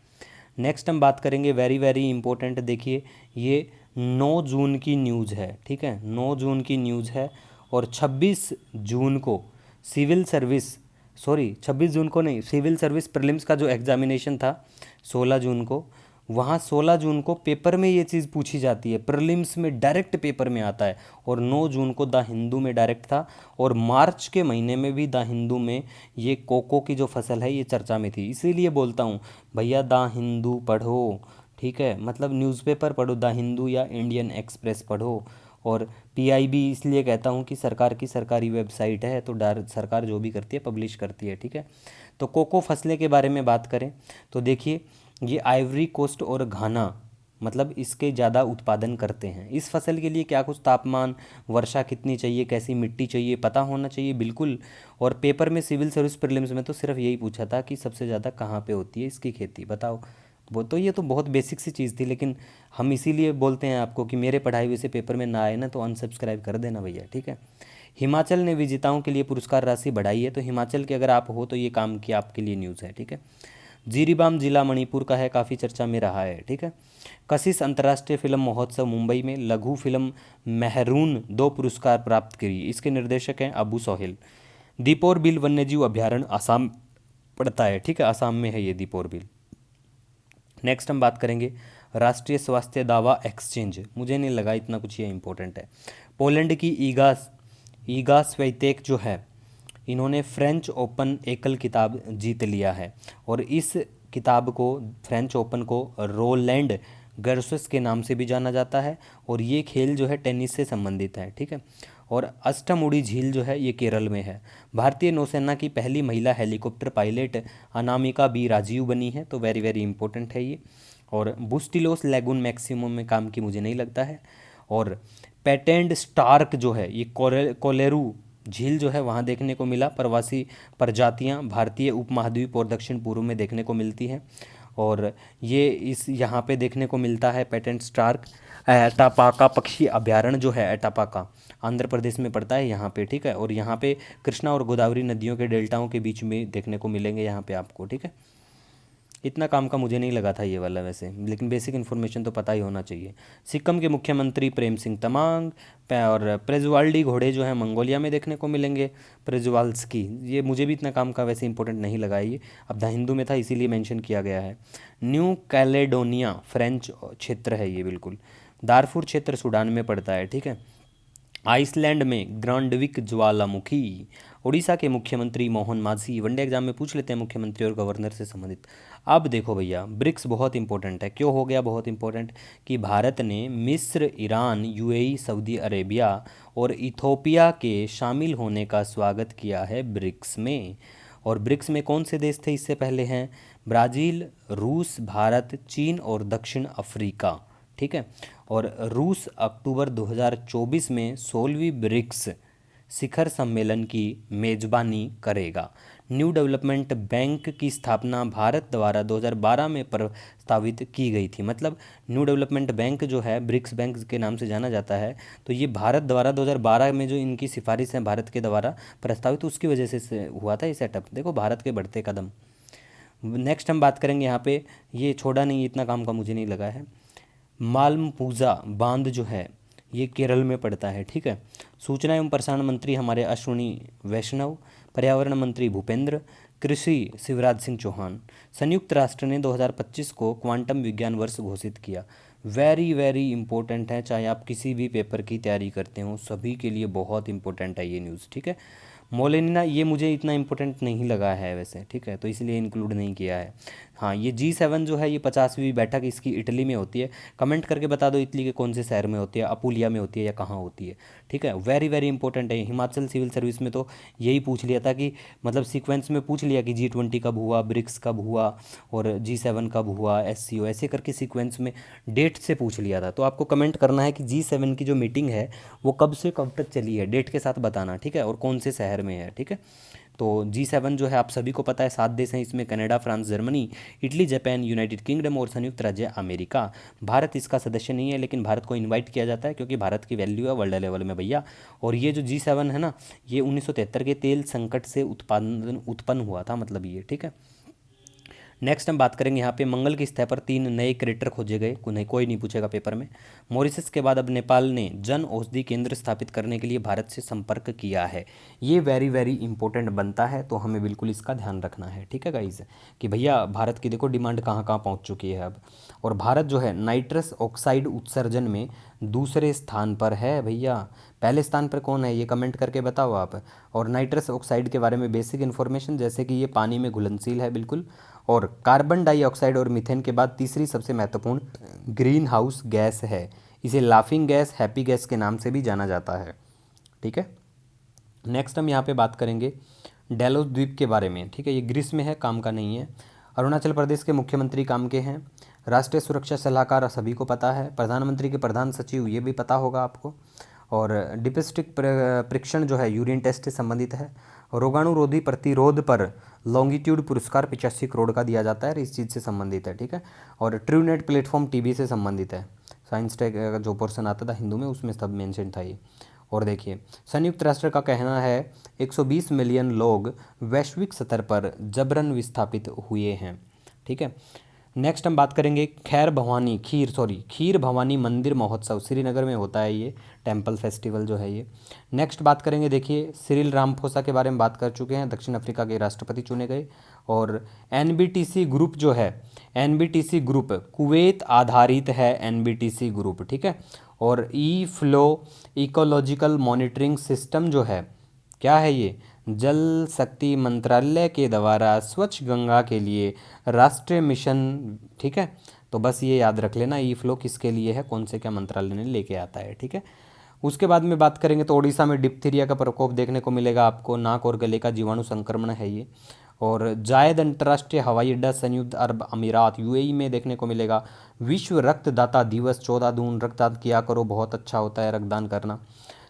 नेक्स्ट हम बात करेंगे वेरी वेरी इंपॉर्टेंट, देखिए ये 9 जून की न्यूज़ है, ठीक है। 9 जून की न्यूज़ है और 26 जून को सिविल सर्विस, सॉरी 26 जून को नहीं, सिविल सर्विस प्रीलिम्स का जो एग्जामिनेशन था 16 जून को, वहाँ 16 जून को पेपर में ये चीज़ पूछी जाती है, प्रीलिम्स में डायरेक्ट पेपर में आता है। और 9 जून को द हिंदू में डायरेक्ट था, और मार्च के महीने में भी द हिंदू में ये कोको की जो फसल है ये चर्चा में थी। इसीलिए बोलता हूँ भैया द हिंदू पढ़ो, ठीक है, मतलब न्यूज़पेपर पढ़ो, द हिंदू या इंडियन एक्सप्रेस पढ़ो। और पीआईबी इसलिए कहता हूँ कि सरकार की सरकारी वेबसाइट है, तो सरकार जो भी करती है पब्लिश करती है, ठीक है। तो कोको फसलें के बारे में बात करें तो देखिए ये आइवरी कोस्ट और घाना, मतलब इसके ज़्यादा उत्पादन करते हैं। इस फसल के लिए क्या कुछ तापमान, वर्षा कितनी चाहिए, कैसी मिट्टी चाहिए, पता होना चाहिए बिल्कुल। और पेपर में सिविल सर्विस प्रीलिम्स में तो सिर्फ यही पूछा था कि सबसे ज़्यादा कहाँ पे होती है इसकी खेती, बताओ। वो तो ये तो बहुत बेसिक सी चीज़ थी, लेकिन हम इसीलिए बोलते हैं आपको कि मेरे पढ़ाई हुए से पेपर में ना आए ना तो अनसब्सक्राइब कर देना भैया, ठीक है। हिमाचल ने विजेताओं के लिए पुरस्कार राशि बढ़ाई है, तो हिमाचल के अगर आप हो तो ये काम की आपके लिए न्यूज़ है, ठीक है। जीरीबाम जिला मणिपुर का है, काफ़ी चर्चा में रहा है, ठीक है। कशिश अंतर्राष्ट्रीय फिल्म महोत्सव मुंबई में लघु फिल्म मेहरून 2 पुरस्कार प्राप्त करी, इसके निर्देशक हैं अबू सोहेल। दीपोर बिल वन्यजीव अभ्यारण्य आसाम पड़ता है, ठीक है, आसाम में है ये दीपोर बिल। नेक्स्ट हम बात करेंगे राष्ट्रीय स्वास्थ्य दावा एक्सचेंज, मुझे नहीं लगा इतना कुछ ये इंपॉर्टेंट है। पोलैंड की ईगा स्वितेक जो है, इन्होंने फ्रेंच ओपन एकल किताब जीत लिया है, और इस किताब को, फ्रेंच ओपन को रोलैंड गर्रोस के नाम से भी जाना जाता है। और ये खेल जो है टेनिस से संबंधित है, ठीक है। और अष्टमुड़ी झील जो है ये केरल में है। भारतीय नौसेना की पहली महिला helicopter pilot Anamika B Rajeev बनी है, तो वेरी वेरी इंपॉर्टेंट है ये। और बुस्टिलोस लैगून मैक्सिमम में काम की मुझे नहीं लगता है। और पेटेंट स्टार्क जो है ये कोलेरू झील जो है वहाँ देखने को मिला। प्रवासी प्रजातियाँ भारतीय उपमहाद्वीप और दक्षिण पूर्व में देखने को मिलती हैं, और ये इस यहाँ पे देखने को मिलता है पेटेंट स्टार्क। एटापाका पक्षी अभ्यारण्य जो है, एटापाका आंध्र प्रदेश में पड़ता है यहाँ पे, ठीक है। और यहाँ पे कृष्णा और गोदावरी नदियों के डेल्टाओं के बीच में देखने को मिलेंगे यहाँ पे आपको, ठीक है। इतना काम का मुझे नहीं लगा था ये वाला वैसे, लेकिन बेसिक इन्फॉर्मेशन तो पता ही होना चाहिए। सिक्किम के मुख्यमंत्री प्रेम सिंह तमांग और प्रेजवाल्डी घोड़े जो है मंगोलिया में देखने को मिलेंगे, प्रेजवाल्स्की, ये मुझे भी इतना काम का वैसे इंपॉर्टेंट नहीं लगा ये, अब द हिंदू में था इसीलिए मेंशन किया गया है। न्यू कैलेडोनिया फ्रेंच क्षेत्र है ये, बिल्कुल। दारफुर क्षेत्र सूडान में पड़ता है, ठीक है। आइसलैंड में ग्रांडविक ज्वालामुखी। उड़ीसा के मुख्यमंत्री मोहन माझी, वनडे एग्जाम में पूछ लेते हैं मुख्यमंत्री और गवर्नर से संबंधित। अब देखो भैया ब्रिक्स बहुत इंपॉर्टेंट है, क्यों हो गया बहुत इंपॉर्टेंट कि भारत ने मिस्र, ईरान, यूएई, सऊदी अरेबिया और इथोपिया के शामिल होने का स्वागत किया है ब्रिक्स में। और ब्रिक्स में कौन से देश थे इससे पहले हैं? ब्राज़ील, रूस, भारत, चीन और दक्षिण अफ्रीका, ठीक है। और रूस अक्टूबर 2024 में 16वीं ब्रिक्स शिखर सम्मेलन की मेज़बानी करेगा। न्यू डेवलपमेंट बैंक की स्थापना भारत द्वारा 2012 में प्रस्तावित की गई थी। मतलब न्यू डेवलपमेंट बैंक जो है ब्रिक्स बैंक के नाम से जाना जाता है, तो ये भारत द्वारा 2012 में जो इनकी सिफारिश है भारत के द्वारा प्रस्तावित, उसकी वजह से हुआ था ये सेटअप। देखो भारत के बढ़ते कदम। नेक्स्ट हम बात करेंगे यहाँ पे, ये छोड़ा नहीं, इतना काम का मुझे नहीं लगा है। मालमपूजा बांध जो है ये केरल में पड़ता है, ठीक है। सूचना एवं प्रसारण मंत्री हमारे अश्विनी वैष्णव, पर्यावरण मंत्री भूपेंद्र, कृषि शिवराज सिंह चौहान। संयुक्त राष्ट्र ने 2025 को क्वांटम विज्ञान वर्ष घोषित किया। वेरी वेरी इंपॉर्टेंट है, चाहे आप किसी भी पेपर की तैयारी करते हो सभी के लिए बहुत इंपॉर्टेंट है ये न्यूज़, ठीक है। मोलेनिना ये मुझे इतना इंपॉर्टेंट नहीं लगा है वैसे, ठीक है, तो इसलिए इंक्लूड नहीं किया है। हाँ, ये G7 जो है ये 50वीं बैठक इसकी इटली में होती है। कमेंट करके बता दो इटली के कौन से शहर में होती है, अपुलिया में होती है या कहाँ होती है, ठीक है। वेरी वेरी इंपॉर्टेंट है। हिमाचल सिविल सर्विस में तो यही पूछ लिया था कि मतलब सीक्वेंस में पूछ लिया कि G20 कब हुआ, ब्रिक्स कब हुआ और G7 कब हुआ, SCO, ऐसे करके सीक्वेंस में डेट से पूछ लिया था। तो आपको कमेंट करना है कि G7 की जो मीटिंग है वो कब से कब तक चली है, डेट के साथ बताना, ठीक है, और कौन से शहर में है, ठीक है। तो G7 जो है आप सभी को पता है 7 देश हैं इसमें, Canada, France, Germany, Italy, Japan, United kingdom और संयुक्त राज्य अमेरिका। भारत इसका सदस्य नहीं है, लेकिन भारत को इनवाइट किया जाता है क्योंकि भारत की वैल्यू है वर्ल्ड लेवल में भैया। और ये जो G7 है ना, ये 1973 के तेल संकट से उत्पन्न हुआ था, मतलब ये, ठीक है। नेक्स्ट हम बात करेंगे यहाँ पे मंगल की सतह पर 3 नए क्रेटर खोजे गए, कोई नहीं पूछेगा पेपर में। मॉरिशस के बाद अब नेपाल ने जन औषधि केंद्र स्थापित करने के लिए भारत से संपर्क किया है। ये वेरी वेरी इंपॉर्टेंट बनता है, तो हमें बिल्कुल इसका ध्यान रखना है, ठीक है गाइज, कि भैया भारत की देखो डिमांड कहाँ कहाँ पहुँच चुकी है अब। और भारत जो है नाइट्रस ऑक्साइड उत्सर्जन में दूसरे स्थान पर है भैया। पहले स्थान पर कौन है ये कमेंट करके बताओ आप। और नाइट्रस ऑक्साइड के बारे में बेसिक इन्फॉर्मेशन, जैसे कि ये पानी में घुलनशील है बिल्कुल, और कार्बन डाइऑक्साइड और मीथेन के बाद तीसरी सबसे महत्वपूर्ण ग्रीन हाउस गैस है। इसे लाफिंग गैस, हैप्पी गैस के नाम से भी जाना जाता है, ठीक है। नेक्स्ट हम यहाँ पे बात करेंगे डेलोस द्वीप के बारे में, ठीक है। ये ग्रीस में है, काम का नहीं है। अरुणाचल प्रदेश के मुख्यमंत्री काम के हैं। राष्ट्रीय सुरक्षा सलाहकार सभी को पता है। प्रधानमंत्री के प्रधान सचिव ये भी पता होगा आपको। और डिपिस्टिक परीक्षण जो है यूरिन टेस्ट से संबंधित है। रोगाणुरोधी प्रतिरोध पर लॉन्गिट्यूड पुरस्कार 85 करोड़ का दिया जाता है, इस चीज़ से संबंधित है, ठीक है। और ट्रूनेट प्लेटफॉर्म टीवी से संबंधित है। साइंस टेक का जो पोर्शन आता था हिंदू में उसमें सब मेंशन था ये। और देखिए संयुक्त राष्ट्र का कहना है 120 मिलियन लोग वैश्विक स्तर पर जबरन विस्थापित हुए हैं, ठीक है। नेक्स्ट हम बात करेंगे खीर भवानी मंदिर महोत्सव, श्रीनगर में होता है ये टेम्पल फेस्टिवल जो है ये। नेक्स्ट बात करेंगे, देखिए सिरिल रामफोसा के बारे में बात कर चुके हैं, दक्षिण अफ्रीका के राष्ट्रपति चुने गए। और NBTC ग्रुप जो है, NBTC ग्रुप कुवैत आधारित है, NBTC ग्रुप, ठीक है। और फ्लो इकोलॉजिकल मॉनिटरिंग सिस्टम जो है, क्या है ये, जल शक्ति मंत्रालय के द्वारा स्वच्छ गंगा के लिए राष्ट्रीय मिशन, ठीक है। तो बस ये याद रख लेना फ्लो किसके लिए है, कौन से क्या मंत्रालय ने लेके आता है, ठीक है। उसके बाद में बात करेंगे तो ओडिशा में डिप्थीरिया का प्रकोप देखने को मिलेगा आपको, नाक और गले का जीवाणु संक्रमण है ये। और जायद अंतर्राष्ट्रीय हवाई अड्डा संयुक्त अरब अमीरात UAE में देखने को मिलेगा। विश्व रक्तदाता दिवस 14 जून, रक्तदान किया करो, बहुत अच्छा होता है रक्तदान करना।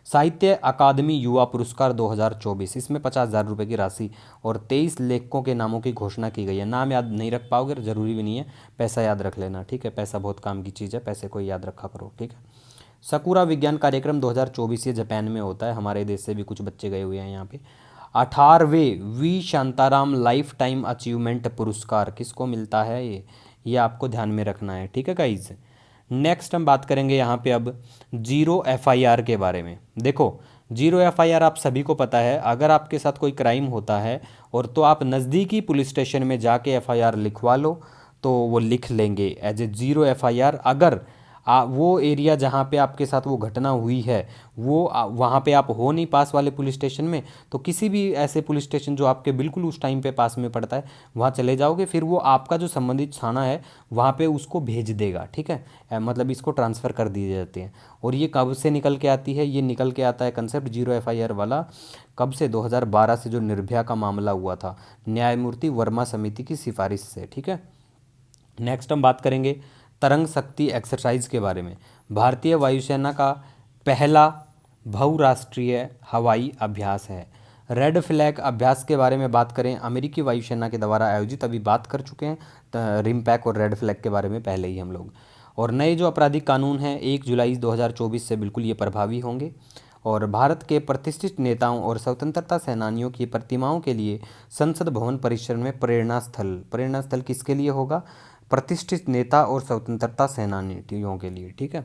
साहित्य अकादमी युवा पुरस्कार 2024, इसमें 50,000 रुपये की राशि और 23 लेखकों के नामों की घोषणा की गई है। नाम याद नहीं रख पाओगे, ज़रूरी भी नहीं है, पैसा याद रख लेना, ठीक है। पैसा बहुत काम की चीज़ है, पैसे को याद रखा करो, ठीक है। सकुरा विज्ञान कार्यक्रम 2024 ये जापान में होता है, हमारे देश से भी कुछ बच्चे गए हुए हैं यहाँ पे। 18वें V Shantaram lifetime achievement पुरस्कार किसको मिलता है ये आपको ध्यान में रखना है, ठीक है गाइज। नेक्स्ट हम बात करेंगे यहाँ पे अब जीरो FIR के बारे में। देखो जीरो FIR आप सभी को पता है, अगर आपके साथ कोई क्राइम होता है और तो आप नज़दीकी पुलिस स्टेशन में जाके FIR लिखवा लो तो वो लिख लेंगे एज ए जीरो FIR। अगर वो एरिया जहाँ पे आपके साथ वो घटना हुई है वो वहाँ पे आप हो नहीं पास वाले पुलिस स्टेशन में, तो किसी भी ऐसे पुलिस स्टेशन जो आपके बिल्कुल उस टाइम पे पास में पड़ता है वहाँ चले जाओगे, फिर वो आपका जो संबंधित थाना है वहाँ पे उसको भेज देगा, ठीक है। मतलब इसको ट्रांसफ़र कर दिए जाते हैं। और ये कब से निकल के आती है, ये निकल के आता है कंसेप्ट जीरो FIR वाला कब से, 2012 से जो निर्भया का मामला हुआ था, न्यायमूर्ति वर्मा समिति की सिफारिश से, ठीक है। नेक्स्ट हम बात करेंगे तरंग शक्ति एक्सरसाइज के बारे में। भारतीय वायुसेना का पहला बहुराष्ट्रीय हवाई अभ्यास है। रेड फ्लैग अभ्यास के बारे में बात करें, अमेरिकी वायुसेना के द्वारा आयोजित, अभी बात कर चुके हैं रिम पैक और रेड फ्लैग के बारे में पहले ही हम लोग। और नए जो आपराधिक कानून हैं 1 जुलाई 2024 से बिल्कुल ये प्रभावी होंगे। और भारत के प्रतिष्ठित नेताओं और स्वतंत्रता सेनानियों की प्रतिमाओं के लिए संसद भवन परिसर में प्रेरणा स्थल किसके लिए होगा? प्रतिष्ठित नेता और स्वतंत्रता सेनानियों के लिए, ठीक है।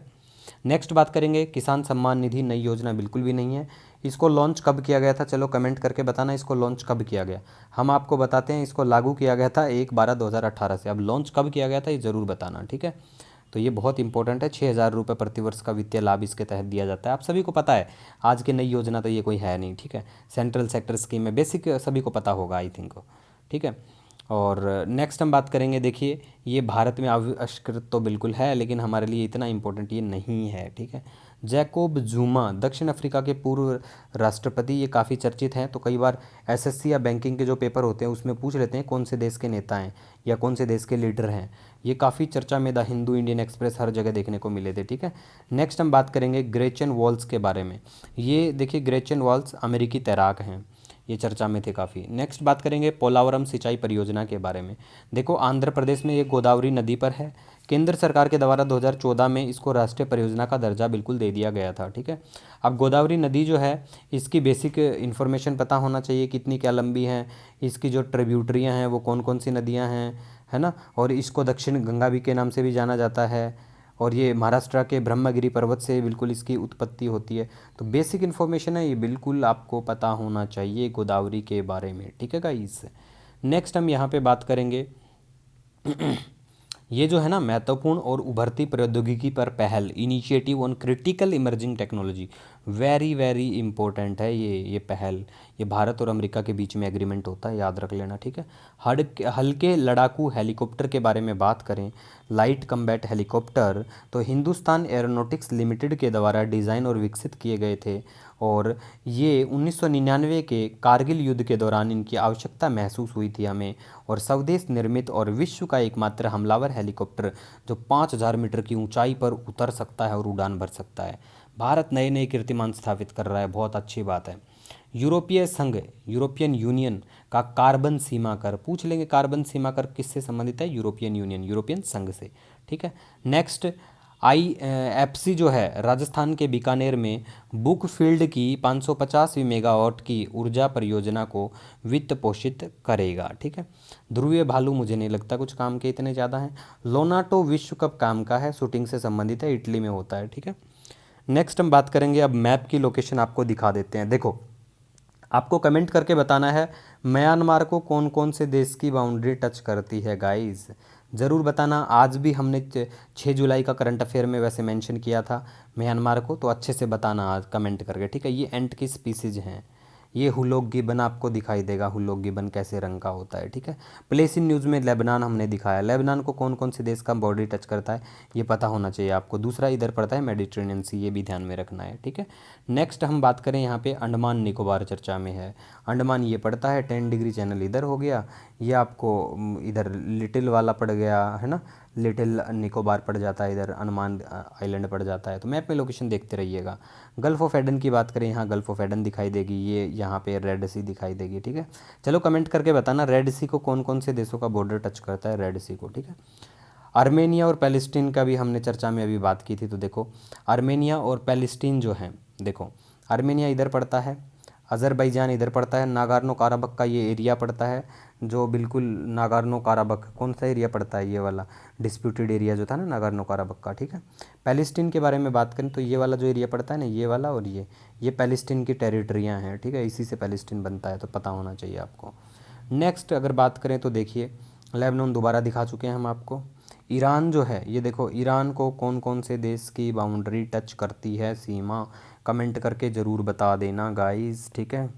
नेक्स्ट बात करेंगे किसान सम्मान निधि नई योजना, बिल्कुल भी नहीं है। इसको लॉन्च कब किया गया था? चलो कमेंट करके बताना इसको लॉन्च कब किया गया। हम आपको बताते हैं, इसको लागू किया गया था 1/12/2018 से। अब लॉन्च कब किया गया था ये ज़रूर बताना, ठीक है। तो ये बहुत इंपॉर्टेंट है। 6,000 रुपये प्रतिवर्ष का वित्तीय लाभ इसके तहत दिया जाता है। आप सभी को पता है, आज की नई योजना तो ये कोई है नहीं, ठीक है। सेंट्रल सेक्टर स्कीम है, बेसिक सभी को पता होगा आई थिंक, ठीक है। और नेक्स्ट हम बात करेंगे, देखिए ये भारत में आविष्कृत तो बिल्कुल है लेकिन हमारे लिए इतना इम्पोर्टेंट ये नहीं है, ठीक है। जैकोब जुमा दक्षिण अफ्रीका के पूर्व राष्ट्रपति, ये काफ़ी चर्चित हैं। तो कई बार एसएससी या बैंकिंग के जो पेपर होते हैं उसमें पूछ लेते हैं कौन से देश के नेता हैं या कौन से देश के लीडर हैं। ये काफ़ी चर्चा में the Hindu, Indian express her जगह देखने को मिले थे, ठीक है। नेक्स्ट हम बात करेंगे ग्रेचन वॉल्स के बारे में। ये देखिए ग्रेचन वॉल्स अमेरिकी तैराक हैं, ये चर्चा में थे काफ़ी। नेक्स्ट बात करेंगे पोलावरम सिंचाई परियोजना के बारे में। देखो आंध्र प्रदेश में ये गोदावरी नदी पर है। केंद्र सरकार के द्वारा 2014 में इसको राष्ट्रीय परियोजना का दर्जा बिल्कुल दे दिया गया था, ठीक है। अब गोदावरी नदी जो है इसकी बेसिक इन्फॉर्मेशन पता होना चाहिए, कितनी क्या लंबी है, इसकी जो ट्रिब्यूटरियाँ हैं वो कौन कौन सी नदियाँ हैं, है ना। और इसको दक्षिण गंगा भी के नाम से भी जाना जाता है। और ये महाराष्ट्र के ब्रह्मगिरी पर्वत से बिल्कुल इसकी उत्पत्ति होती है। तो बेसिक इन्फॉर्मेशन है, ये बिल्कुल आपको पता होना चाहिए गोदावरी के बारे में, ठीक है गाइस। नेक्स्ट हम यहाँ पे बात करेंगे ये जो है ना महत्वपूर्ण और उभरती प्रौद्योगिकी पर पहल, initiative on critical emerging technology, very very important है ये पहल। ये भारत और अमेरिका के बीच में एग्रीमेंट होता है, याद रख लेना, ठीक है। हल्के लड़ाकू हेलीकॉप्टर के बारे में बात करें, लाइट कम्बैट हेलीकॉप्टर, तो हिंदुस्तान एरोनॉटिक्स लिमिटेड के द्वारा डिज़ाइन और विकसित किए गए थे। और ये 1999 के कारगिल युद्ध के दौरान इनकी आवश्यकता महसूस हुई थी हमें। और स्वदेश निर्मित और विश्व का एकमात्र हमलावर हेलीकॉप्टर जो 5,000 मीटर की ऊंचाई पर उतर सकता है और उड़ान भर सकता है। भारत नए नए कीर्तिमान स्थापित कर रहा है, बहुत अच्छी बात है। यूरोपीय संघ, यूरोपियन यूनियन का कार्बन सीमा कर, पूछ लेंगे कार्बन सीमा कर किससे संबंधित है? यूरोपियन यूनियन, यूरोपियन संघ से, ठीक है। नेक्स्ट IFC जो है राजस्थान के बीकानेर में बुकफील्ड की 550 मेगावाट की ऊर्जा परियोजना को वित्त पोषित करेगा, ठीक है। ध्रुवीय भालू मुझे नहीं लगता कुछ काम के इतने ज़्यादा हैं। लोनाटो विश्व कप काम का है, शूटिंग से संबंधित है, इटली में होता है, ठीक है। नेक्स्ट हम बात करेंगे, अब मैप की लोकेशन आपको दिखा देते हैं। देखो आपको कमेंट करके बताना है म्यांमार को कौन कौन से देश की बाउंड्री टच करती है गाइस, ज़रूर बताना। आज भी हमने 6 जुलाई का करंट अफेयर में वैसे मेंशन किया था म्यांमार को, तो अच्छे से बताना आज कमेंट करके, ठीक है। ये एंट की स्पीसीज हैं। ये हुलॉक गिबन आपको दिखाई देगा, हुलॉक गिबन कैसे रंग का होता है, ठीक है। प्लेस इन न्यूज़ में लेबनान हमने दिखाया, लेबनान को कौन कौन से देश का बॉर्डर टच करता है ये पता होना चाहिए आपको। दूसरा इधर पड़ता है मेडिटेरेनियन सी, ये भी ध्यान में रखना है, ठीक है। नेक्स्ट हम बात करें यहाँ पे अंडमान निकोबार चर्चा में है। अंडमान ये पड़ता है 10 डिग्री चैनल इधर हो गया, ये आपको इधर लिटिल वाला पड़ गया है ना, लिटिल निकोबार पड़ जाता है, इधर अंडमान आइलैंड पड़ जाता है। तो मैप में लोकेशन देखते रहिएगा। गल्फ़ ऑफ एडन की बात करें, यहाँ गल्फ़ ऑफ एडन दिखाई देगी, ये यहाँ पे रेड सी दिखाई देगी, ठीक है। चलो कमेंट करके बताना रेड सी को कौन कौन से देशों का बॉर्डर टच करता है, रेड सी को, ठीक है। आर्मेनिया और पैलेस्टीन का भी हमने चर्चा में अभी बात की थी। तो देखो आर्मेनिया और पैलेस्टीन जो है, देखो आर्मेनिया इधर पड़ता है, अज़रबैजान इधर पड़ता है, नागार्नो काराबख का ये एरिया पड़ता है, जो बिल्कुल नागार्नो काराबख कौन सा एरिया पड़ता है, ये वाला डिस्प्यूटेड एरिया जो था ना नागार्नो काराबख का, ठीक है। पैलेस्टीन के बारे में बात करें तो ये वाला जो एरिया पड़ता है ना, ये वाला और ये पैलेस्टीन की टेरिटरियाँ हैं, ठीक है, इसी से पैलेस्टीन बनता है, तो पता होना चाहिए आपको। नेक्स्ट अगर बात करें तो देखिए लेबनान दोबारा दिखा चुके हैं हम आपको। ईरान जो है, ये देखो ईरान को कौन कौन से देश की बाउंड्री टच करती है सीमा, कमेंट करके ज़रूर बता देना गाइस, ठीक है।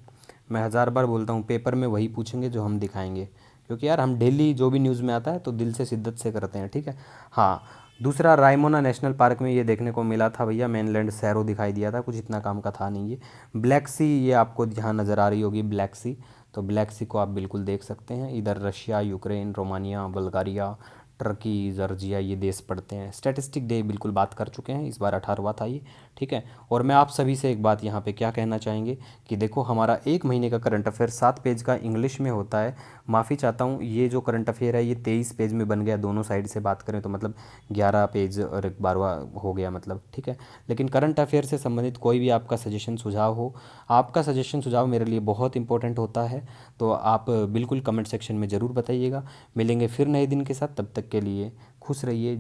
मैं हज़ार बार बोलता हूँ पेपर में वही पूछेंगे जो हम दिखाएंगे, क्योंकि यार हम डेली जो भी न्यूज़ में आता है तो दिल से शिद्दत से करते हैं, ठीक है। हाँ दूसरा रायमोना नेशनल पार्क में ये देखने को मिला था भैया, मेनलैंड सैरो दिखाई दिया था, कुछ इतना काम का था नहीं। ये ब्लैक सी, ये आपको यहाँ नज़र आ रही होगी ब्लैक सी, तो ब्लैक सी को आप बिल्कुल देख सकते हैं। इधर Russia, Ukraine, Romania, Bulgaria, Turkey, Georgia ये देश पड़ते हैं। स्टैटिस्टिक डे बिल्कुल बात कर चुके हैं, इस बार 18वां था ये, ठीक है। और मैं आप सभी से एक बात यहाँ पे क्या कहना चाहेंगे कि देखो हमारा एक महीने का करंट अफेयर 7 पेज का इंग्लिश में होता है। माफ़ी चाहता हूँ, ये जो करंट अफेयर है ये 23 पेज में बन गया, दोनों साइड से बात करें तो मतलब 11 पेज और 12वां हो गया मतलब, ठीक है। लेकिन करंट अफेयर से संबंधित कोई भी आपका सजेशन सुझाव हो, आपका सजेशन सुझाव मेरे लिए बहुत इंपॉर्टेंट होता है, तो आप बिल्कुल कमेंट सेक्शन में ज़रूर बताइएगा। मिलेंगे फिर नए दिन के साथ, तब तक के लिए खुश रहिए।